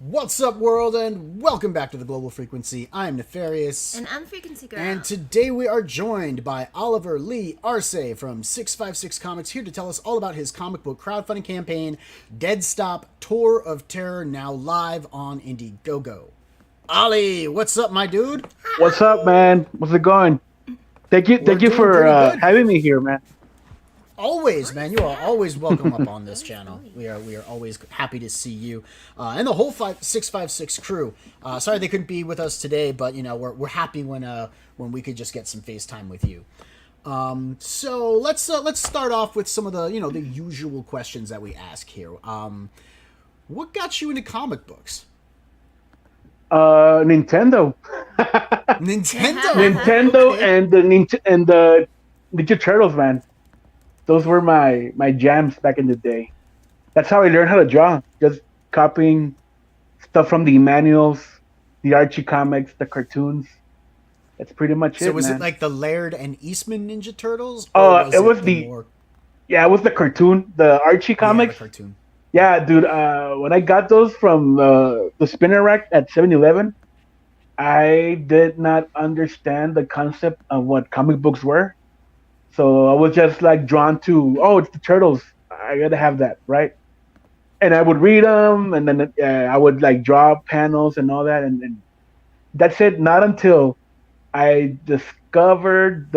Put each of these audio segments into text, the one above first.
What's up, world, and welcome back to the Global Frequency. I'm Nefarious. And I'm Frequency Girl. And today we are joined by Oliver Lee Arce from 656 Comics, here to tell us all about his comic book crowdfunding campaign, Dead Stop Tour of Terror, now live on Indiegogo. Ollie, what's up, my dude? What's up, man? What's it going? Thank you for having me here, man. Always, man. You are always welcome up on this channel. We are always happy to see you and the whole 656 crew. Sorry they couldn't be with us today, but you know we're happy when we could just get some FaceTime with you. So let's start off with some of the the usual questions that we ask here. What got you into comic books? Nintendo. Nintendo and the Ninja Turtles, man. Those were my jams back in the day. That's how I learned how to draw. Just copying stuff from the manuals, the Archie comics, the cartoons. That's pretty much it. So was it like the Laird and Eastman Ninja Turtles? Oh, it was it was the cartoon, the Archie comics. Yeah, the cartoon. Yeah, dude. When I got those from the spinner rack at 7-Eleven, I did not understand the concept of what comic books were. So I was just like drawn to, it's the Turtles. I gotta have that, right? And I would read them, and then I would like draw panels and all that, and that's it. Not until I discovered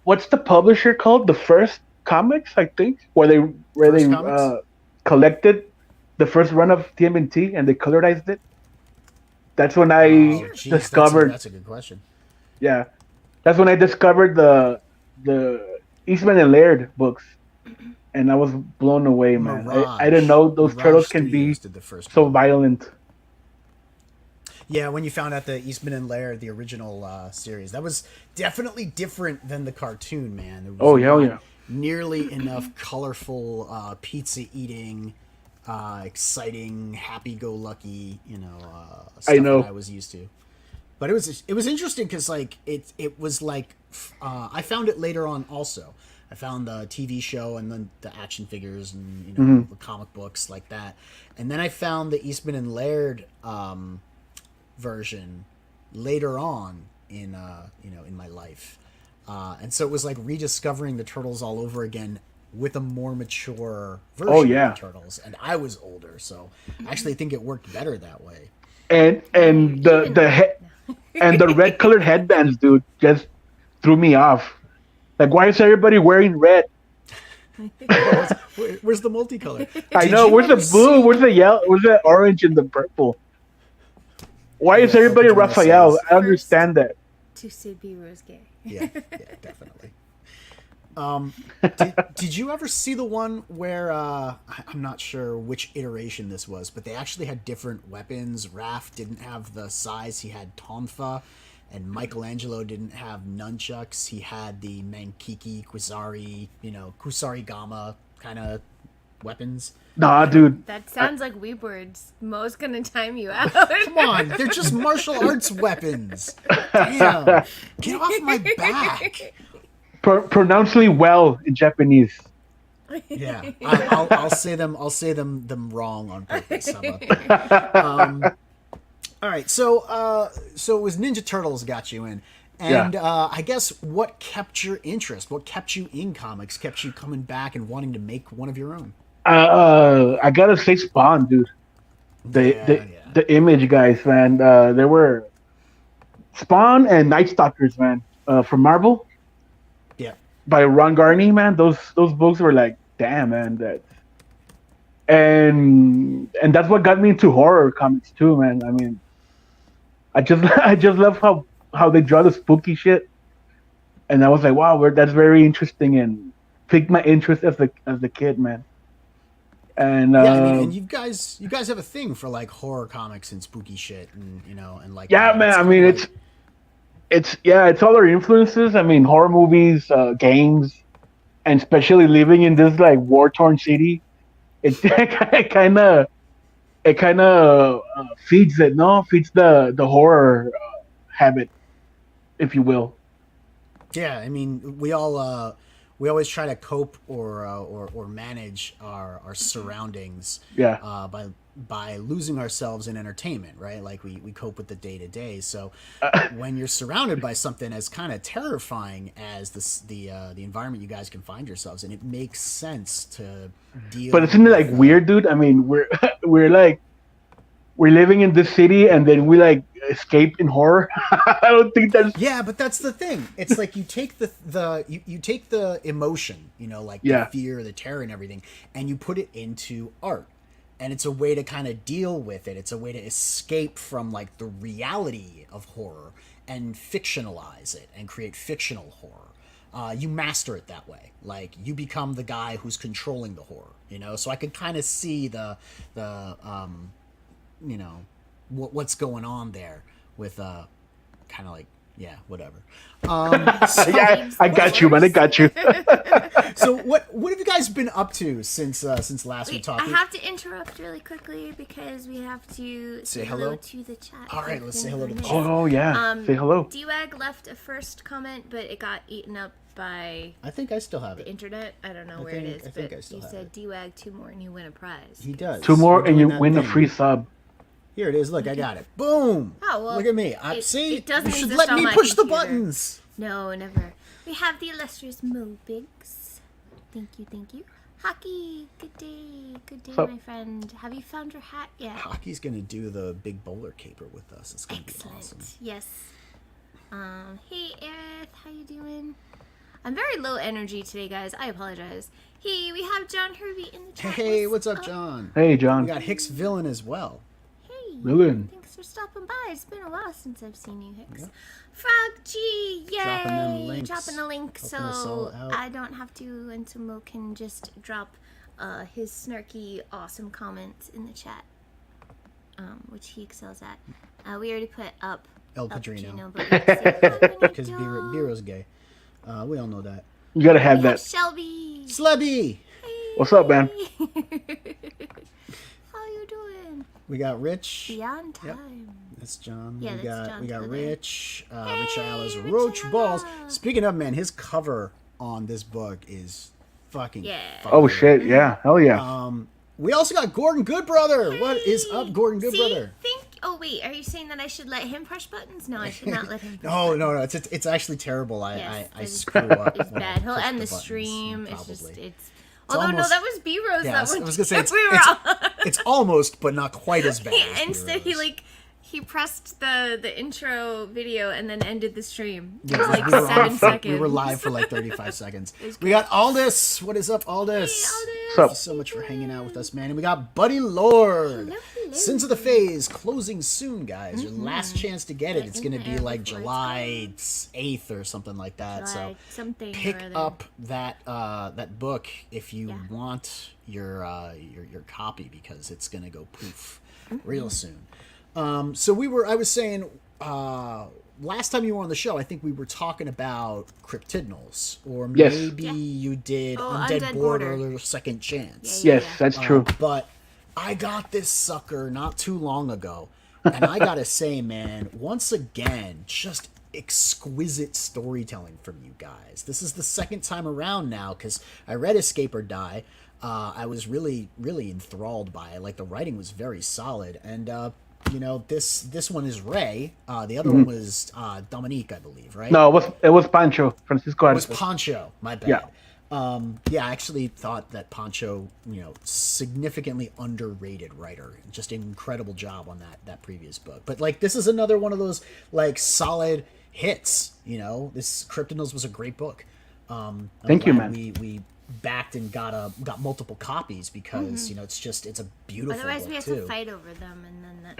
what's the publisher called? The First Comics, I think, where they collected the first run of TMNT and they colorized it. That's when I discovered. That's a good question. Yeah. That's when I discovered the Eastman and Laird books, and I was blown away, man. I didn't know those turtles can be so violent. Yeah, when you found out the Eastman and Laird, the original series, that was definitely different than the cartoon, man. There was yeah. Nearly enough colorful pizza eating, exciting, happy-go-lucky, stuff that I was used to. But it was interesting because like it was like I found it later on also. I found the TV show and then the action figures and the comic books like that, and then I found the Eastman and Laird version later on in in my life, and so it was like rediscovering the Turtles all over again with a more mature version of the Turtles, and I was older, so I actually think it worked better that way. And the red colored headbands, dude, just threw me off. Like, why is everybody wearing red? Where's the multicolor? I know. Where's the blue? Where's the yellow? Where's the orange and the purple? Why is everybody Raphael? I understand that. To say B was gay. Yeah, definitely. Did you ever see the one where I'm not sure which iteration this was, but they actually had different weapons? Raph didn't have the size; he had tonfa, and Michelangelo didn't have nunchucks. He had the Mankiki, Kusarigama kind of weapons. Nah, dude. That sounds like weeb words. Mo's gonna time you out. Come on, they're just martial arts weapons. Damn, get off my back. Pronouncedly well in Japanese. Yeah, I'll say them wrong on purpose. How about that? All right, so it was Ninja Turtles got you in, and I guess what kept your interest? What kept you in comics? Kept you coming back and wanting to make one of your own? I gotta say Spawn, dude. The Image guys, man. There were Spawn and Night Stalkers, man, from Marvel. Yeah. By Ron Garney, man. Those books were like, damn, man. And that's what got me into horror comics too, man. I mean, I just love how they draw the spooky shit, and I was like, wow, that's very interesting, and piqued my interest as the kid, man. And yeah, I mean, and you guys have a thing for like horror comics and spooky shit, and and like yeah, that. man. It's I kind of mean, like it's all our influences. I mean, horror movies, games, and especially living in this like war torn city. It kind of feeds it. No, feeds the horror habit, if you will. yeah. I mean, we always try to cope or manage our surroundings Yeah. by losing ourselves in entertainment, right? Like we cope with the day to day. So when you're surrounded by something as kind of terrifying as the environment you guys can find yourselves in, it makes sense to deal. But isn't it like weird, dude? I mean, we're like we're living in this city and then we like escape in horror. I don't think that's yeah, but that's the thing. It's like you take you take the emotion, like yeah. the fear, the terror, and everything, and you put it into art. And it's a way to kind of deal with it. It's a way to escape from like the reality of horror and fictionalize it and create fictional horror. You master it that way. Like you become the guy who's controlling the horror. So I could kind of see the what's going on there with kind of like yeah, whatever. So, yeah, I got you, man. I got you. so what have you guys been up to since last we talked? I have to interrupt really quickly because we have to say hello to the chat. All right, let's say hello to the chat. Oh yeah, say hello. D-Wag left a first comment, but it got eaten up by I think I still have the it. internet. I don't know where it is, but he said D-Wag 2 more and you win a prize. He does. 2 more and you win a free sub. Here it is. Look, I got it. Boom. Oh, well, look at me. See, it doesn't you should exist let me on my push the computer. buttons. No, never. We have the illustrious Mo Biggs. Thank you. Hockey, good day, my friend. Have you found your hat yet? Hockey's gonna do the big bowler caper with us. It's gonna be awesome. Yes. Hey, Aerith, how you doing? I'm very low energy today, guys. I apologize. Hey, we have John Hervey in the chat. Hey, what's up, John? Hey, John. We got Hicks Villain as well. Hey, Villain. thanks for stopping by. It's been a while since I've seen you, Hicks. Yep. Frog G, yay! Dropping them links. Dropping a link Helping us all so out. I don't have to, and so Mo can just drop his snarky, awesome comments in the chat, which he excels at. We already put up El Padrino. Gino, but we have to say, "Hi, Because Benito." Biro's gay. We all know that. You gotta have We have that. Shelby. Slebby! What's up, man? How you doing? We got Rich. Beyond Yep. time. That's John. Yeah, we that's got John we got to the Rich. Hey, Rich Ayala's Rich Roach Ayala. Balls. Speaking of, man, his cover on this book is fucking fire. Oh shit, yeah, hell yeah. We also got Gordon Goodbrother. What is up, Gordon Goodbrother? Oh wait, are you saying that I should let him push buttons? No, I should not let him. Push No, buttons. it's actually terrible. Yes, I screw up. It's when I bad. He'll push end the buttons, stream. It's probably. just it's. Although no, almost- that was B Rose. Yeah, that I one. was gonna say we were on. it's almost, but not quite as bad. as Instead, B-Rose. he pressed the intro video and then ended the stream. It Yeah, was like we were 7 on- seconds. We were live for like 35 seconds. We got Aldous. What is up, Aldous? Hey, Aldous. What's Thank up? you so much for hanging out with us, man. And we got Buddy Lord. Hello. Sins of the Phase closing soon, guys. Your last chance to get it. It's in going to the be air like before it's July 8th or something like that. So Like something pick or other. up that book if you Yeah. want your copy, because it's going to go poof Mm-hmm. real soon. So I was saying last time you were on the show, I think we were talking about cryptidnals, or Yes. maybe Yeah. you did Oh, Undead Undead Border Border. Second Chance. Yeah. Yes, that's true. But I got this sucker not too long ago, and I gotta say, man, once again, just exquisite storytelling from you guys. This is the second time around now, because I read Escape or Die. I was really, really enthralled by it. Like, the writing was very solid, and this one is Ray. The other one was Dominique, I believe, right? No, it was Pancho Francisco. It was Poncho. My bad. Yeah. I actually thought that Poncho, significantly underrated writer. Just an incredible job on that previous book. But like, this is another one of those like solid hits. This Cryptidnals was a great book. Thank you, glad man. We backed and got multiple copies because it's a beautiful Otherwise, book we have too. to fight over them, and then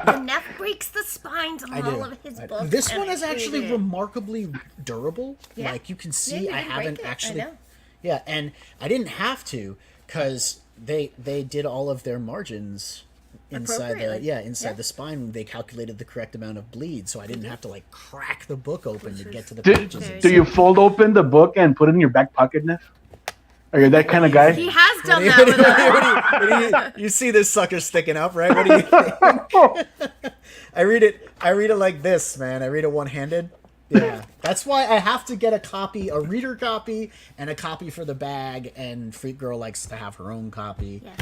the Neff breaks the spines on all of his books. This and one I is hate actually it. remarkably durable. Yeah. Like, you can Yeah, see, you I can break haven't it. I actually. know. Yeah, and I didn't have to because they did all of their margins inside Appropriately. the spine. They calculated the correct amount of bleed, so I didn't have to like crack the book open to get to the Do, pages. very do you nice. fold open the book and put it in your back pocket, Neff? Are you that kind of guy? He has done that with us. You see this sucker sticking up, right? What do you think? I read it like this, man. I read it one-handed. Yeah, that's why I have to get a reader copy, and a copy for the bag. And Freq Girl likes to have her own copy. Yes.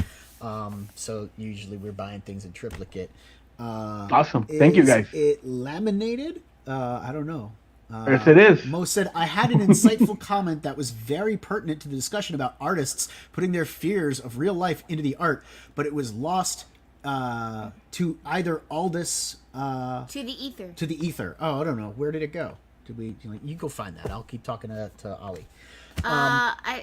So usually we're buying things in triplicate. Awesome. Thank you, guys. Is it laminated? I don't know. Yes, it is. Mo said, I had an insightful comment that was very pertinent to the discussion about artists putting their fears of real life into the art, but it was lost to either Aldous... To the ether. to the ether. Oh, I don't know. Where did it go? Did we? You go find that. I'll keep talking to Ollie.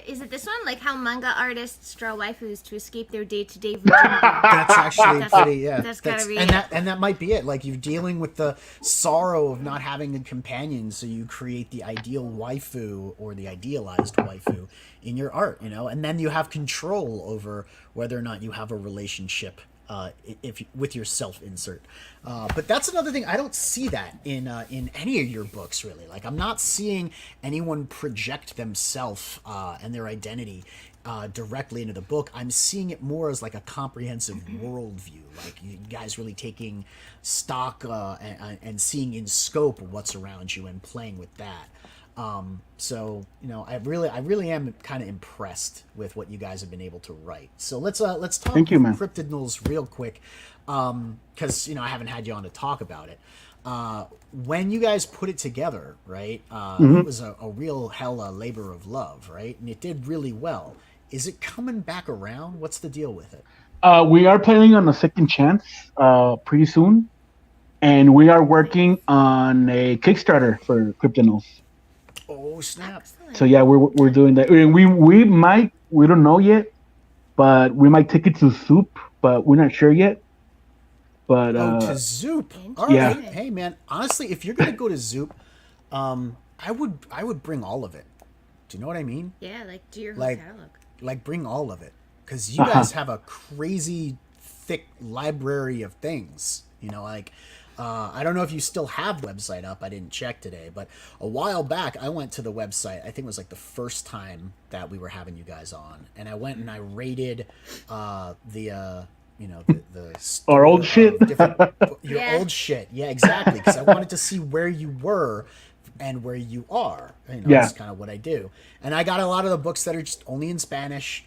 Is it this one? Like how manga artists draw waifus to escape their day-to-day virginity. That's actually pretty. Yeah, that's gotta be and it. that might be it. Like you're dealing with the sorrow of not having a companion, so you create the ideal waifu or the idealized waifu in your art. And then you have control over whether or not you have a relationship. If with your self insert, but that's another thing. I don't see that in any of your books really. Like I'm not seeing anyone project themselves and their identity directly into the book. I'm seeing it more as like a comprehensive worldview. Like you guys really taking stock and seeing in scope what's around you and playing with that. So I really am kind of impressed with what you guys have been able to write. So let's talk Thank you, man. Cryptid real quick, because I haven't had you on to talk about it. When you guys put it together, right? It was a real hella labor of love, right? And it did really well. Is it coming back around? What's the deal with it? We are planning on a second chance pretty soon, and we are working on a Kickstarter for Cryptinals. Oh snap! So yeah, we're doing that. We don't know yet, but we might take it to Soup, but we're not sure yet. But to Zoop. All right. Yeah. Hey man, honestly, if you're gonna go to Zoop, I would bring all of it. Do you know what I mean? Yeah, like do your whole Like, catalog. like bring all of it, because you guys have a crazy thick library of things. I don't know if you still have the website up. I didn't check today, but a while back I went to the website. I think it was like the first time that we were having you guys on, and I went and I rated the our old shit. Your Yeah. old shit. Yeah, exactly. Because I wanted to see where you were and where you are. Yeah. That's kind of what I do. And I got a lot of the books that are just only in Spanish,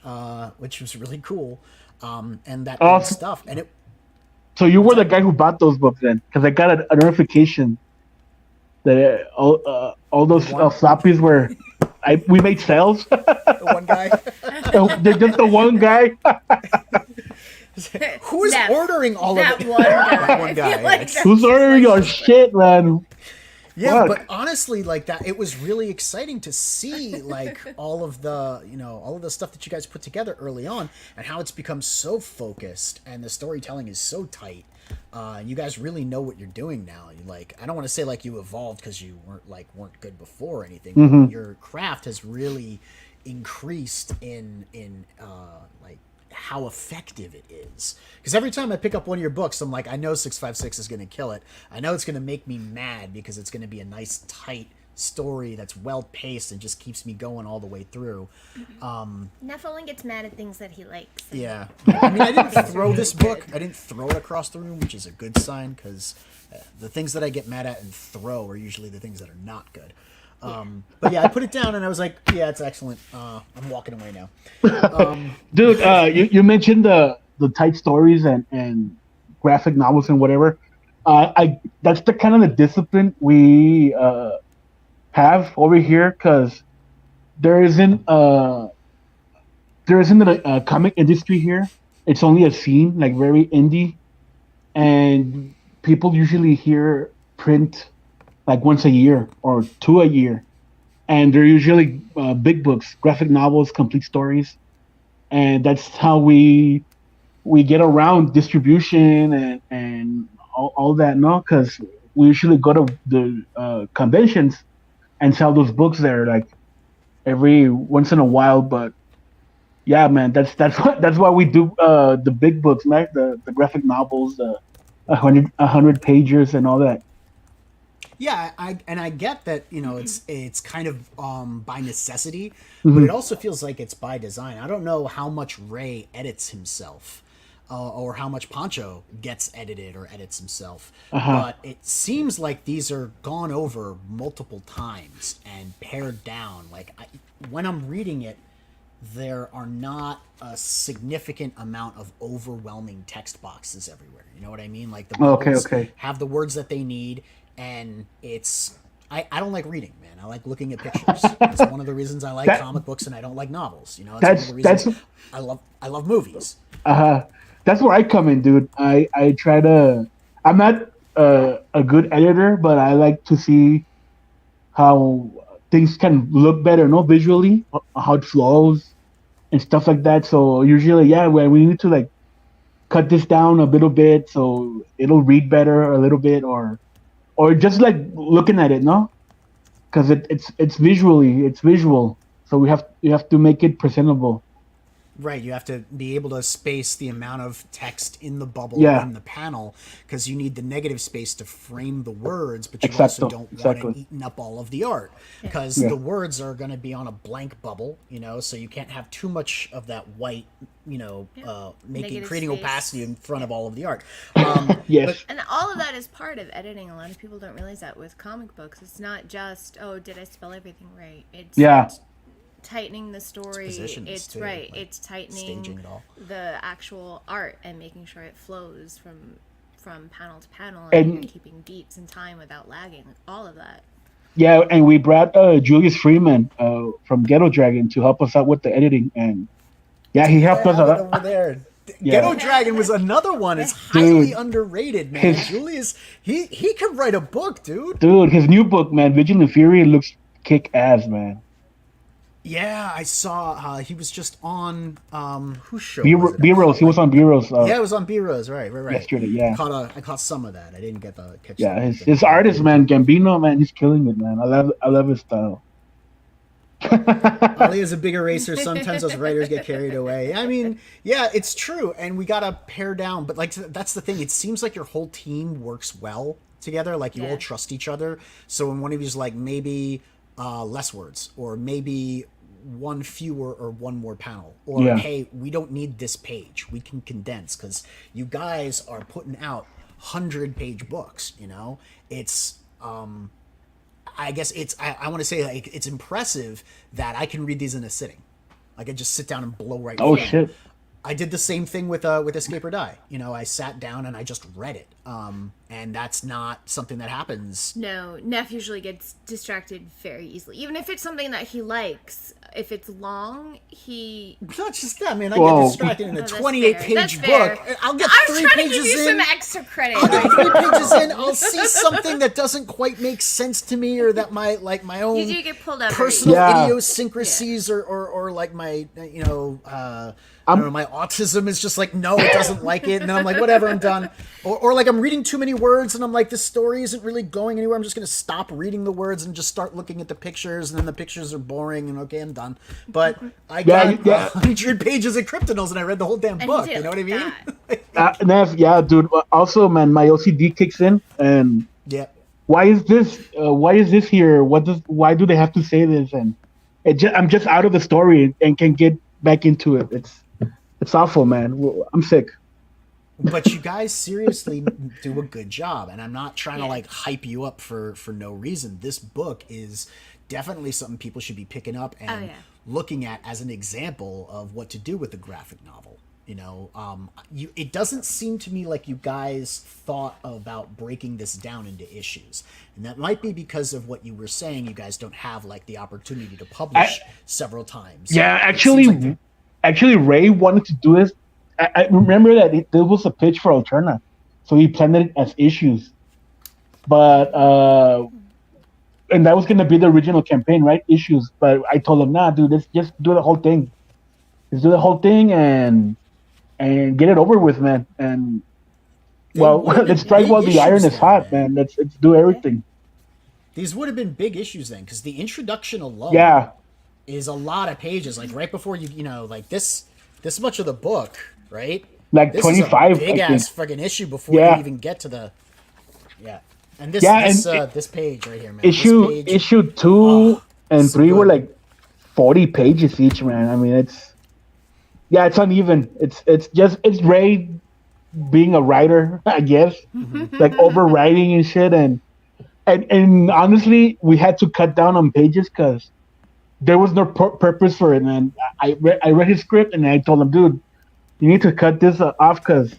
which was really cool. And that Awesome. stuff. And it. So you were the guy who bought those books then, because I got a notification that all those floppies were. We made sales. The one guy. They're just the one guy. Who is Neff. ordering all That of it? one guy. That one I guy. feel like yeah. that's Who's ordering just your shit, man? Yeah, Fuck. but honestly, like that, it was really exciting to see like all of the stuff that you guys put together early on, and how it's become so focused, and the storytelling is so tight. And you guys really know what you're doing now. I don't want to say like you evolved because you weren't good before or anything. But your craft has really increased in like how effective it is. Because every time I pick up one of your books, I'm like, I know 656 is going to kill it. I know it's going to make me mad because it's going to be a nice, tight story that's well paced and just keeps me going all the way through. Neff only gets mad at things that he likes. Yeah. I mean, I didn't throw this book. I didn't throw it across the room, which is a good sign, because the things that I get mad at and throw are usually the things that are not good. But yeah, I put it down and I was like, yeah, it's excellent. I'm walking away now. Dude, you mentioned the tight stories and graphic novels and whatever. That's the kind of the discipline we have over here, because there isn't a comic industry here. It's only a scene, like very indie, and people usually hear print like once a year or two a year, and they're usually big books, graphic novels, complete stories, and that's how we get around distribution and all that. No, because we usually go to the conventions and sell those books there. Like every once in a while. But yeah, man, that's why we do the big books, man, the graphic novels, the 100 pages and all that. Yeah, I get that, it's kind of by necessity, but it Hmm. also feels like it's by design. I don't know how much Ray edits himself, or how much Pancho gets edited or edits himself, Uh-huh. but it seems like these are gone over multiple times and pared down. Like when I'm reading it, there are not a significant amount of overwhelming text boxes everywhere. You know what I mean? Like the Okay, bubbles okay. have the words that they need, and I don't like reading, man. I like looking at pictures. That's one of the reasons I like That comic books and I don't like novels. It's one of the that's reasons I love movies. uh that's where I come in, dude. I try to. I'm not a good editor, but I like to see how things can look better, no, visually, how it flows and stuff like that. So usually, yeah, when we need to like cut this down a little bit so it'll read better a little bit, or just like looking at it, no, because it's visual, so we have to make it presentable. Right, you have to be able to space the amount of text in the bubble Yeah, in the panel because you need the negative space to frame the words, but you also exacto, don't want it exactly. eating up all of the art because Yeah, the words are going to be on a blank bubble, so you can't have too much of that white, making Negative creating opacity space. in front Yeah. of all of the art. But yes, And all of that is part of editing. A lot of people don't realize that with comic books. It's not just, oh, did I spell everything right? It's yeah, tightening the story. positions It's too, right. like It's tightening staging it all. the actual art and making sure it flows from panel to panel and that you're and keeping beats and time without lagging. All of that. yeah, and we brought Julius Freeman from Ghetto Dragon to help us out with the editing, and yeah, he Dude, I helped us a have it lot. over there. Yeah, Ghetto Dragon was another one. It's highly dude, underrated, man. his Julius, he could write a book, dude. his new book, man, Vigilant Fury, looks kick ass, man. Yeah, I saw. He was just on. Whose show B was it? I Rose, caught he was like. on B Rose Yeah, it was on B Rose. Right, right, right. yesterday. Yeah, I caught some of that. I didn't get the catch yeah, his the his beginning of artist, it. man, Gambino, man, he's killing it, man. I love his style. Ali is a big eraser. Sometimes those writers get carried away. I mean, yeah, it's true, and we gotta pare down. But like, that's the thing. It seems like your whole team works well together. Like you all Yeah. trust each other. So when one of you's like maybe less words, or maybe one fewer or one more panel, or Yeah, hey, we don't need this page. We can condense because you guys are putting out 100-page books. It's I guess I want to say like it's impressive that I can read these in a sitting. I could just sit down and blow right oh through them. shit, I did the same thing with Escape or Die. I sat down and I just read it. And that's not something that happens. No, Neff usually gets distracted very easily. Even if it's something that he likes, if it's long, he. Not just that, man. I get whoa, distracted in a Oh, that's 28 fair. That's page fair. book. I'll get I was three trying to give pages you in. some extra credit. I'll get 3 pages in. I'll see something that doesn't quite make sense to me, or that my own You do get pulled up. personal Yeah. idiosyncrasies, or like my I don't know, I'm my autism is just like, no, it doesn't like it, and then I'm like, whatever, I'm done. Or like I'm reading too many words and I'm like, this story isn't really going anywhere. I'm just gonna stop reading the words and just start looking at the pictures, and then the pictures are boring, and okay, I'm done. But I got yeah. 100 pages of Kryptonals and I read the whole damn And book. he You did know what I mean? that. Nev, yeah, dude. Also, man, my OCD kicks in, and Yeah. why is this? Why is this here? Why do they have to say this? And I'm just out of the story and can get back into it. It's awful, man. I'm sick. But you guys seriously do a good job, and I'm not trying to Yeah. like hype you up for no reason. This book is definitely something people should be picking up and yeah. looking at as an example of what to do with a graphic novel. It doesn't seem to me like you guys thought about breaking this down into issues, and that might be because of what you were saying. You guys don't have like the opportunity to publish several times. Yeah, It seems like actually, Ray wanted to do this. I remember that there was a pitch for Alterna, so he planned it as issues. But and that was gonna be the original campaign, right? Issues. But I told him, nah, dude, let's just do the whole thing. Let's do the whole thing and get it over with, man. And they well, would have let's been strike big while the iron issues is then, hot, man. Let's do everything. These would have been big issues then, because the introduction alone Yeah, is a lot of pages. Like right before you know, like this much of the book, right? Like This 25, is a big I ass think. fucking issue before Yeah. you even get to the yeah. And Yeah, and this page right here, man. This page, issue two oh, and so three were good. like 40 pages each, man. I mean, it's uneven. It's Ray being a writer, I guess, like overwriting and shit, and honestly, we had to cut down on pages because there was no purpose for it, man. I read his script and I told him, dude, you need to cut this off because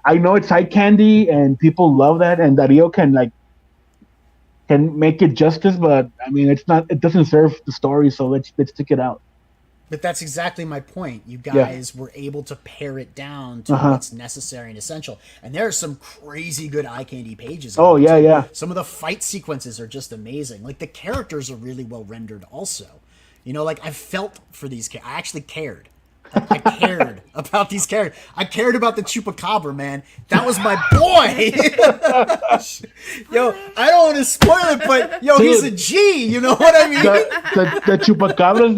I know it's eye candy and people love that, and Dario can make it justice, but I mean, it's not. It doesn't serve the story, so let's take it out. But that's exactly my point. You Yeah. guys were able to pare it down to Uh-huh. what's necessary and essential. And there are some crazy good eye candy pages in Oh, here, yeah, too. yeah. Some of the fight sequences are just amazing. Like the characters are really well rendered also. You know, like I felt for these I actually cared. I cared about these characters. I cared about the Chupacabra, man. That was my boy. Yo, I don't want to spoil it, but yo, Dude. he's a G. You know what I mean? The chupacabras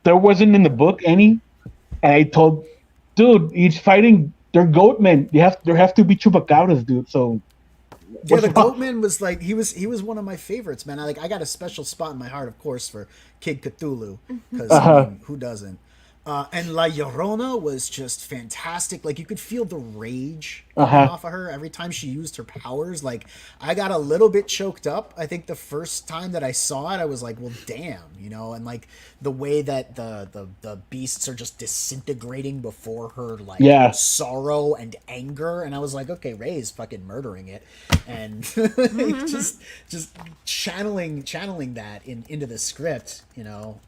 there wasn't in the book any, and I told, dude, he's fighting. They're goatmen. There have to be chupacabras, dude. So Yeah, what's the wrong? Goatman was like he was one of my favorites, man. I got a special spot in my heart, of course, for Kid Cthulhu, because I mean, who doesn't? And La Llorona was just fantastic. Like you could feel the rage coming off of her every time she used her powers. Like I got a little bit choked up. I think the first time that I saw it, I was like, "Well, damn," you know. And like the way that the beasts are just disintegrating before her, like Yeah. sorrow and anger. And I was like, "Okay, Ray's fucking murdering it," and just channeling that into the script. You know.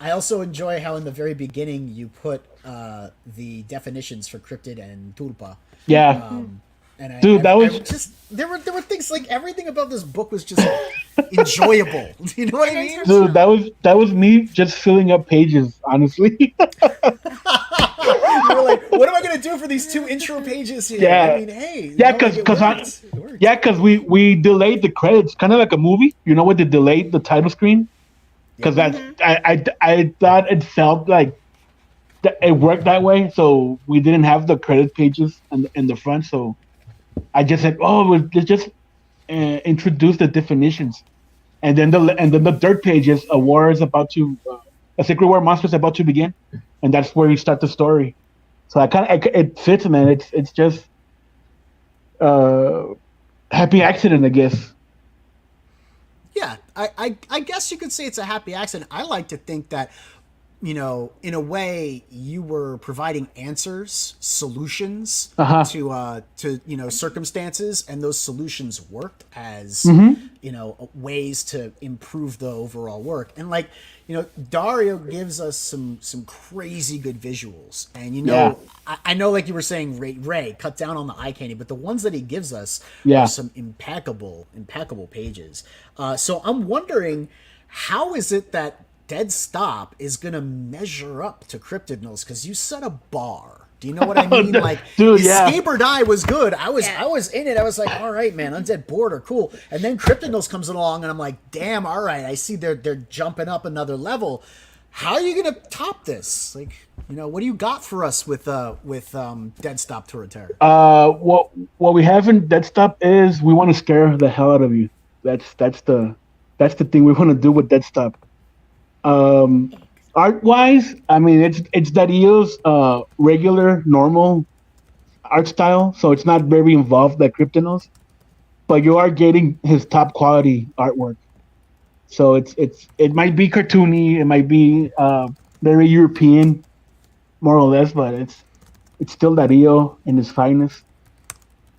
I also enjoy how in the very beginning you put the definitions for cryptid and tulpa. Yeah, And dude, that was I just there were things like everything about this book was just enjoyable. You know what I mean? dude, that was me just filling up pages. Honestly, You were like, what am I gonna do for these 2 intro pages here? Yeah. I mean, hey, you yeah, know, like, because it worked. yeah, because we delayed the credits, kind of like a movie. You know what? They delayed the title screen because I thought it felt like it worked that way, so we didn't have the credit pages in the front. So I just said, oh, let's just introduce the definitions, and then the third page is a war is about to a secret war monster is about to begin, and that's where you start the story. So it fits, man. It's just happy accident, I guess. Yeah, I guess you could say it's a happy accident. I like to think that, you know, in a way, you were providing answers, solutions to you know, circumstances, and those solutions worked as you know, ways to improve the overall work. And like, you know, Dario gives us some crazy good visuals, and you know, I know, like you were saying, Ray cut down on the eye candy, but the ones that he gives us are some impeccable pages. So I'm wondering, how is it that Dead Stop is gonna measure up to Cryptid Nose? Because you set a bar. Do you know what I mean? Like, Dude, Escape or Die was good. I was in it. I was like, all right, man, Undead Border, cool. And then Cryptid Nose comes along, and I'm like, damn, all right, I see they're jumping up another level. How are you gonna top this? Like, you know, what do you got for us with Dead Stop Tour of Terror? What we have in Dead Stop is we want to scare the hell out of you. That's the thing we want to do with Dead Stop. Art wise, I mean, it's Dario's regular normal art style, so it's not very involved like Kryptonos, but you are getting his top quality artwork. So it might be cartoony, it might be very European, more or less, but it's still Dario in his finest.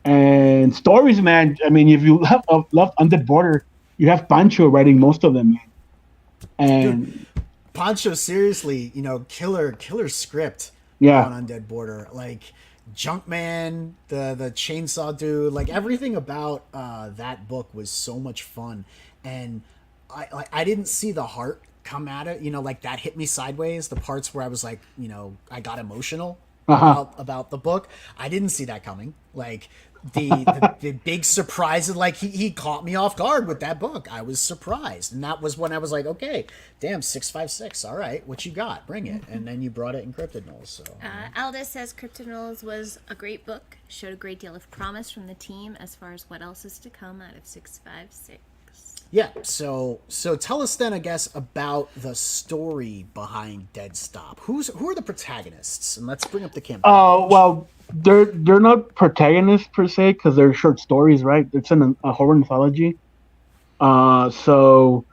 And stories, man. I mean, if you love Undead Border, you have Pancho writing most of them, man. And Dude, Pancho, seriously, you know, killer script Yeah. on Undead Border. Like Junkman, the chainsaw dude, like everything about that book was so much fun. And I didn't see the heart come at it, you know, like that hit me sideways. The parts where I was like, you know, I got emotional. about the book. I didn't see that coming. Like the big surprise, like he caught me off guard with that book. I was surprised, and that was when I was like, okay, damn, 656. All right, what you got? Bring it. And then you brought it in Cryptid Knolls. So Aldous says Cryptid Knolls was a great book. Showed a great deal of promise from the team as far as what else is to come out of 656. Yeah, so tell us then, I guess, about the story behind Dead Stop. Who are the protagonists? And let's bring up the campaign. Well, they're not protagonists per se because they're short stories, right? It's a horror anthology. So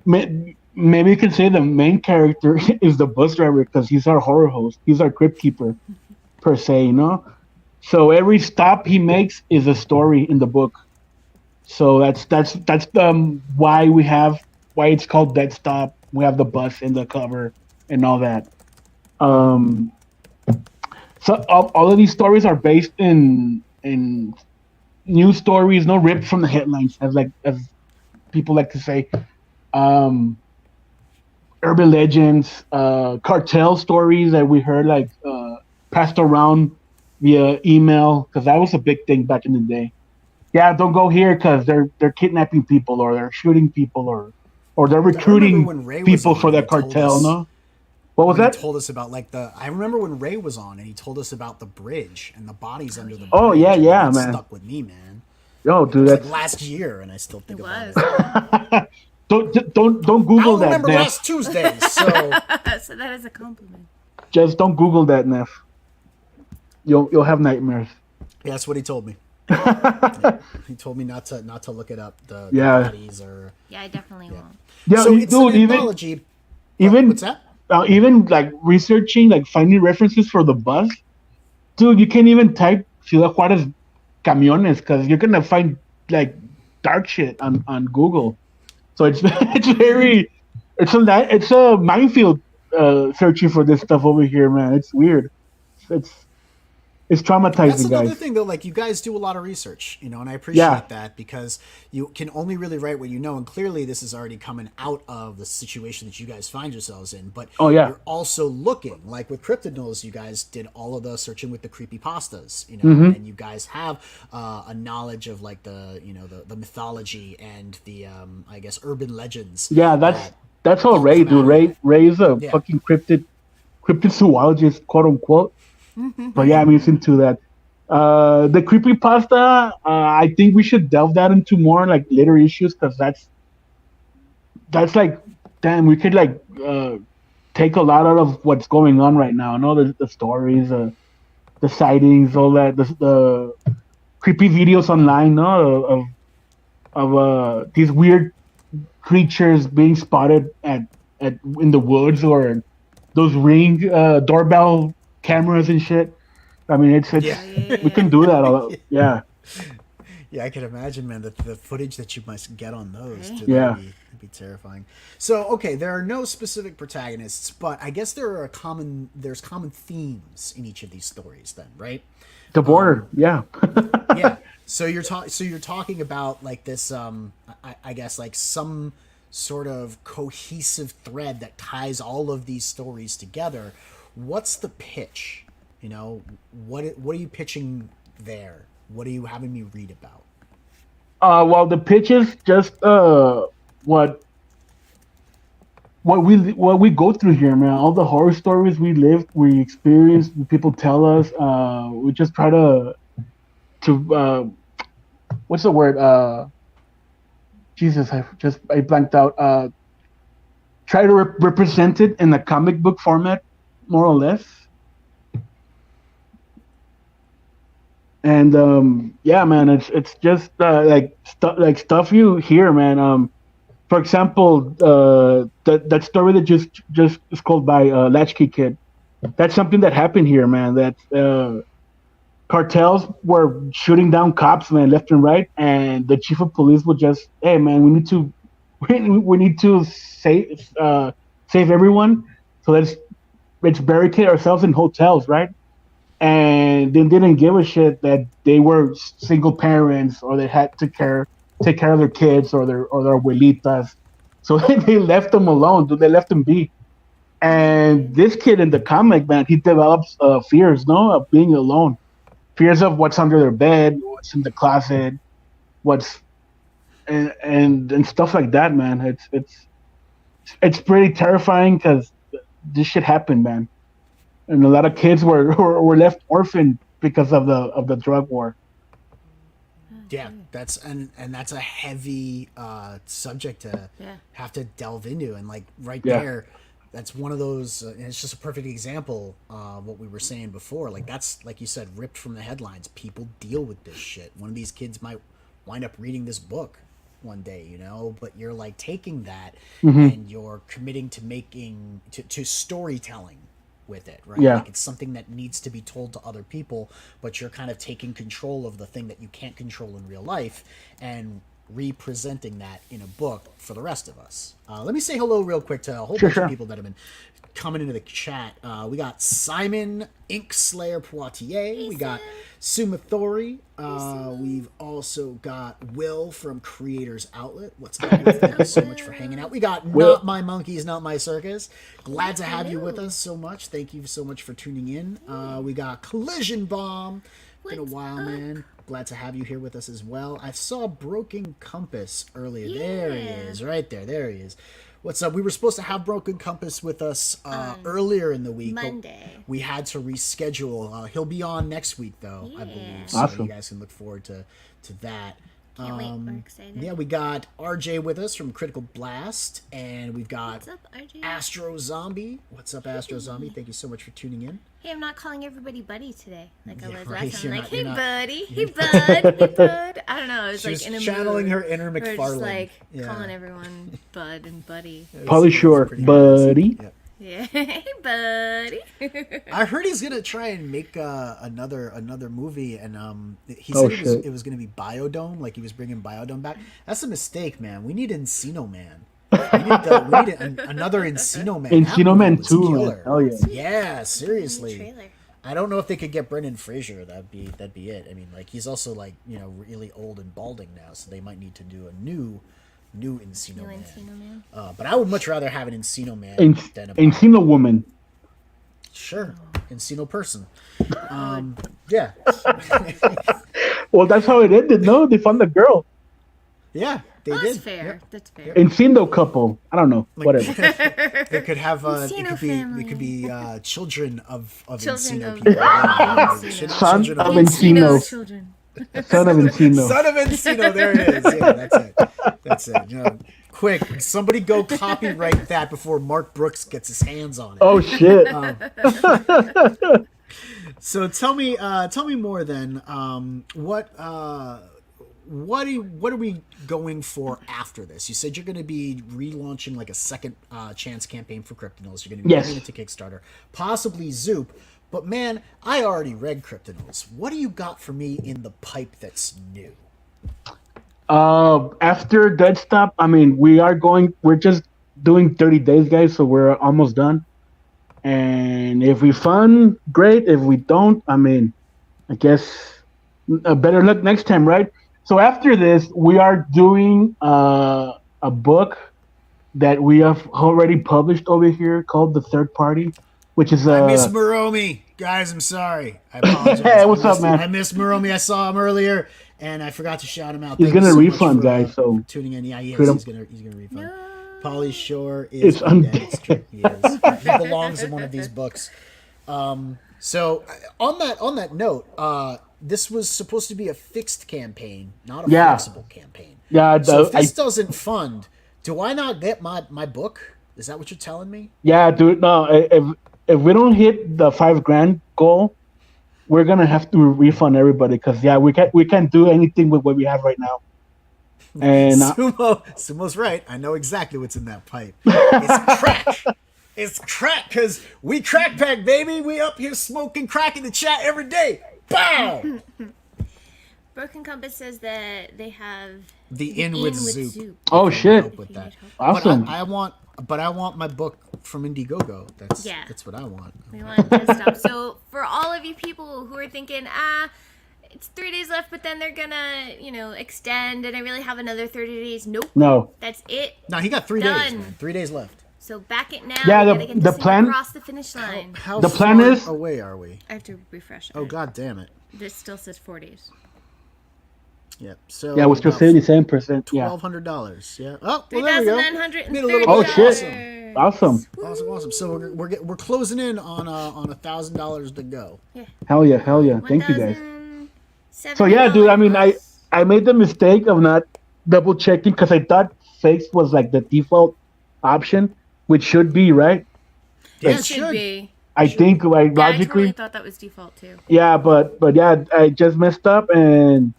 maybe you can say the main character is the bus driver because he's our horror host. He's our crypt keeper, per se, you know. So every stop he makes is a story in the book. So that's why it's called Dead Stop. We have the bus in the cover and all that. So all of these stories are based in news stories, no ripped from the headlines, as people like to say. Urban legends, cartel stories that we heard passed around via email because that was a big thing back in the day. Yeah, don't go here because they're kidnapping people or they're shooting people or they're recruiting people for the cartel. No, what was that? He told us about I remember when Ray was on and he told us about the bridge and the bodies under the bridge. Oh yeah, man. Stuck with me, man. Yo, dude, that's last year, and I still think about it. Don't Google that. I remember last Tuesday, so so that is a compliment. Just don't Google that, Neff. You'll have nightmares. Yeah, that's what he told me. Yeah. He told me not to look it up. The bodies or I definitely won't. Yeah, so it's an anthology. Even what's that? Even researching, finding references for the bus, dude. You can't even type Ciudad Juarez camiones because you're gonna find dark shit on Google. So it's it's a minefield searching for this stuff over here, man. It's weird. It's traumatizing, That's another guys. thing, though. You guys do a lot of research, and I appreciate that because you can only really write what you know, and clearly this is already coming out of the situation that you guys find yourselves in. But you're also looking, with Cryptid Knolls, you guys did all of the searching with the creepypastas, and you guys have a knowledge of the mythology and the I guess urban legends. Yeah, that's all Ray do. Ray is a fucking cryptid zoologist, quote unquote. But yeah, I'm into that. The creepypasta, I think we should delve that into more later issues because that's damn, we could take a lot out of what's going on right now. I know the stories, the sightings, all that, the creepy videos online, of these weird creatures being spotted at in the woods or those Ring doorbell cameras and shit. I mean, it's we can do that. Yeah, I can imagine, man, the footage that you must get on those. Dude, yeah, that'd be terrifying. So, okay, there are no specific protagonists, but I guess there's common themes in each of these stories. Then, right? The border, yeah. Yeah. So you're talking about this. I guess some sort of cohesive thread that ties all of these stories together. What's the pitch? What are you pitching there? What are you having me read about? Well, the pitch is just what we go through here, man. All the horror stories we lived, we experienced, people tell us. We just try to what's the word? Jesus, I blanked out. Try to represent it in a comic book format, more or less. And yeah, man, it's just stuff you hear, man. For example, that story that just is called by Latchkey Kid. That's something that happened here, man. That cartels were shooting down cops, man, left and right, and the chief of police would just, hey, man, we need to save everyone. So let's barricade ourselves in hotels, right? And they didn't give a shit that they were single parents or they had to take care of their kids or their abuelitas. So they left them alone. They left them be. And this kid in the comic, man, he develops fears, no, of being alone, fears of what's under their bed, what's in the closet, what's and stuff like that, man. It's pretty terrifying because this shit happened, man, and a lot of kids were left orphaned because of the drug war. Yeah, that's that's a heavy subject to have to delve into, and like there, that's one of those. And it's just a perfect example of what we were saying before. Like that's like you said, ripped from the headlines. People deal with this shit. One of these kids might wind up reading this book one day, you know. But you're like taking that and you're committing to making to storytelling with it, right? Yeah. Like it's something that needs to be told to other people, but you're kind of taking control of the thing that you can't control in real life and representing that in a book for the rest of us. Let me say hello real quick to a whole bunch of people that have been coming into the chat. We got Simon Inkslayer Poitier. We got Sumathori. We've also got Will from Creators Outlet. What's up? Thank you so much for hanging out. We got Not My Monkeys, Not My Circus. Glad to have you with us so much. Thank you so much for tuning in. We got Collision Bomb. Been a while, man. Glad to have you here with us as well. I saw Broken Compass earlier. Yeah. There he is, right there. There he is. What's up? We were supposed to have Broken Compass with us earlier in the week. Monday. But we had to reschedule. He'll be on next week, though, I believe. So awesome. You guys can look forward to that. Can't wait. We're excited. Yeah, we got RJ with us from Critical Blast, and we've got What's up, RJ? Astro Zombie. What's up, Astro Zombie? Thank you so much for tuning in. Hey, I'm not calling everybody buddy today, like I was right, last time. I'm like, hey, not, buddy, hey, bud, hey, bud. I don't know. I was She like was in a channeling mood her inner where McFarlane. just like Yeah. calling everyone bud and buddy. Probably sure, pretty buddy. awesome. Yeah, hey, buddy. I heard he's gonna try and make another movie, and he said it was gonna be Biodome, like he was bringing Biodome back. That's a mistake, man. We need Encino Man. We need another Encino Man. Encino Man 2, man. Oh yeah. Yeah, seriously. Trailer. I don't know if they could get Brendan Fraser. That'd be it. I mean, like he's also like really old and balding now, so they might need to do a new Encino Man. Encino Man. But I would much rather have an Encino Man than a Encino Woman. Sure, Encino person. Yeah. Well, that's how it ended. No, they found the girl. Yeah, they did. That's fair. Yep. That's fair. Encino couple. I don't know. Whatever. They could have Encino it could be children of Children Encino of people. Encino. Son Children of Encino. Children. Son of Encino. Son of Encino. There it is. Yeah, that's it. That's it. Quick, somebody go copyright that before Mark Brooks gets his hands on it. Oh shit. So tell me more then. What are we going for after this? You said you're going to be relaunching like a second chance campaign for Kryptonals. You're going to be bringing it to Kickstarter, possibly Zoop. But man, I already read Kryptonals. What do you got for me in the pipe that's new? After Dead Stop, I mean, we're just doing 30 days, guys, so we're almost done. And if we fund, great. If we don't, I mean, I guess better luck next time, right? So after this, we are doing a book that we have already published over here called The Third Party, which is I miss Moromi. Guys, I'm sorry. I apologize. Hey, what's up, man? I miss Moromi. I saw him earlier, and I forgot to shout him out. He's Thank gonna you so refund, much for, guys. So tuning in, yeah, he is. He's gonna refund. No. Pauly Shore is It's undead. It's true. He is. He belongs in one of these books. So on that note, this was supposed to be a fixed campaign, not a flexible campaign. Yeah. So if this doesn't fund, do I not get my book? Is that what you're telling me? Yeah, dude. No, if we don't hit the $5,000 goal, we're gonna have to refund everybody because we can't do anything with what we have right now. And Sumo's right. I know exactly what's in that pipe. It's crack. It's crack because we crack pack, baby. We up here smoking crack in the chat every day. Bow. Broken Compass says that they have the Inn with Zoop. Oh shit! With that. Awesome. But I want my book from Indiegogo. That's what I want. We want Dead Stop. So for all of you people who are thinking, it's 3 days left, but then they're gonna, extend, and I really have another 30 days. Nope. No. That's it. No, he got 3 days, man. 3 days left. So back it now. Yeah, We gotta get the this thing plan- across the finish line. How The plan far is- away are we? I have to refresh it. Oh, god damn it. This still says 4 days. Yep. So Yeah, we're still about 77%. Yeah. $1,200. Yeah. Oh, well, there we go. $3,930. Made a little Oh bit. shit! Awesome. Awesome. So we're closing in on $1,000 to go. Hell yeah! Thank you guys. $1,070. So yeah, dude. I mean, I made the mistake of not double checking because I thought face was like the default option, which should be right. Yeah, It should be. I think like Yeah, I logically. totally thought that was default too. Yeah, but yeah, I just messed up, and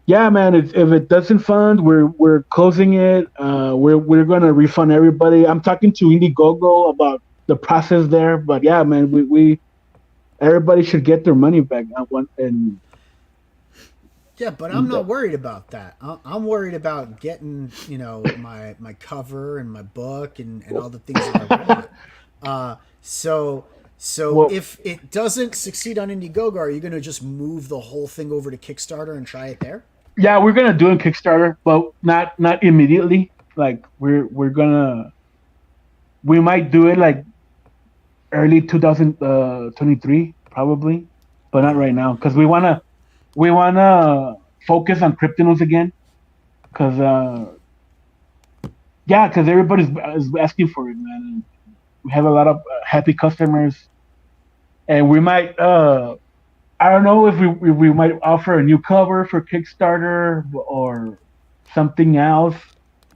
yeah, man, if it doesn't fund, we're closing it. We're gonna refund everybody. I'm talking to Indiegogo about the process there, but yeah, man, we everybody should get their money back. And Yeah, but I'm not worried about that. I'm worried about getting, my cover and my book and all the things that I want. So Well- if it doesn't succeed on Indiegogo, are you going to just move the whole thing over to Kickstarter and try it there? yeah, we're gonna do it in Kickstarter, but not immediately. Like we might do it like early 2023 probably, but not right now because we wanna focus on Kryptonos again, because everybody's is asking for it, man. And we have a lot of happy customers, and we might I don't know if we might offer a new cover for Kickstarter or something else.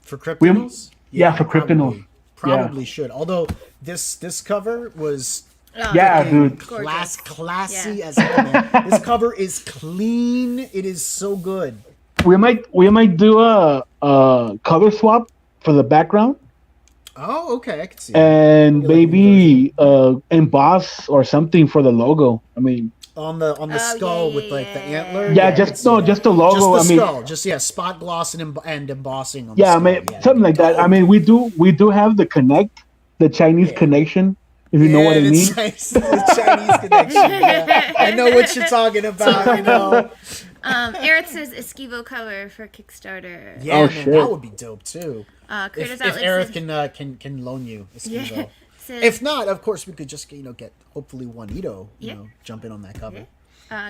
For Kryptonos? Yeah, for Kryptonos. Probably should. Although this cover was Yeah, dude. classy as hell, man. This cover is clean. It is so good. We might do a color swap for the background. Oh, okay, I can see that. And Like maybe emboss or something for the logo. I mean, on the skull with like the antler. just the logo. Just the I mean, skull. Just spot gloss and embossing on the yeah, I skull. mean, something like that. I mean, we do have the Connect, the Chinese connection. If you know what I the mean. The Chinese connection. Yeah. I know what you're talking about. Eric says Esquivo cover for Kickstarter. Yeah, Oh, man, shit. that would be dope too. Critters If Outlet Eric says, can loan you Esquivo. Yeah. Says, If not, of course we could just get hopefully Juanito jump in on that cover.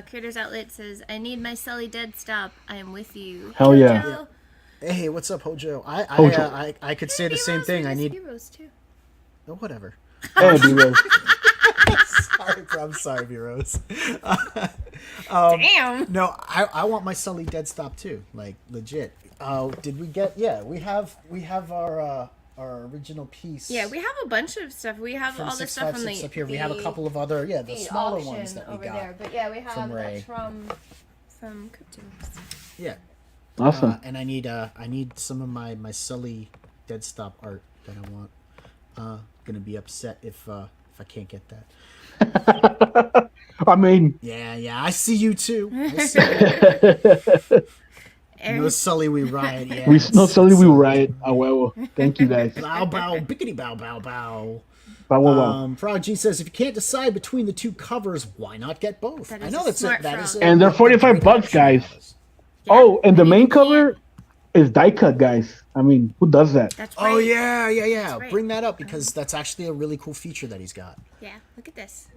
Critters Outlet says, I need my Sully dead stop. I am with you. Hell yeah. Jojo. Hey, what's up, Hojo? Hojo. I could say the same B-Rose, thing. I Miss need B-Rose, too. oh, whatever. Yeah, B-Rose. I'm sorry, B-Rose. Damn. No, I want my Sully dead stop too. Like legit. Did we get? Yeah, we have our original piece. Yeah, we have a bunch of stuff. We have from all the stuff from 656 the up here. We have a couple of other the smaller auction ones that we over got. there. But yeah, we have from Ray. that's from Kryptonos. Yeah. Awesome. And I need some of my Sully dead stop art that I want. Gonna be upset if I can't get that. I mean, Yeah, I see you too. I see you. No Sully, we riot. Yeah, no Sully, we riot. Oh, well. Thank you guys. Bow, bow, bickety, bow, bow, bow. Bow, wow, wow. Frog G says, if you can't decide between the two covers, why not get both? That I is know a that's smart that is frog. And they're $45, guys. Oh, and the main cover is die cut, guys. I mean, who does that? That's right. Oh yeah. right. Bring that up because that's actually a really cool feature that he's got. Yeah, look at this.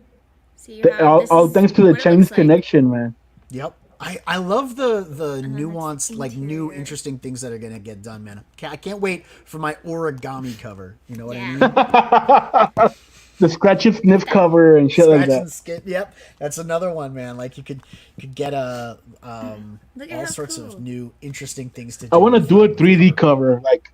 See, you have, All this thanks is to the what it Chinese looks like. connection, man. Yep. I love the nuanced, it's like new interior. interesting things that are gonna get done, man. I can't wait for my origami cover. You know what Yeah. I mean? The scratch and sniff cover and shit like Scratch that. and skip. Yep, that's another one, man. Like you could get Look at all how sorts cool. of new interesting things to do. I want to do a 3D cover. Like,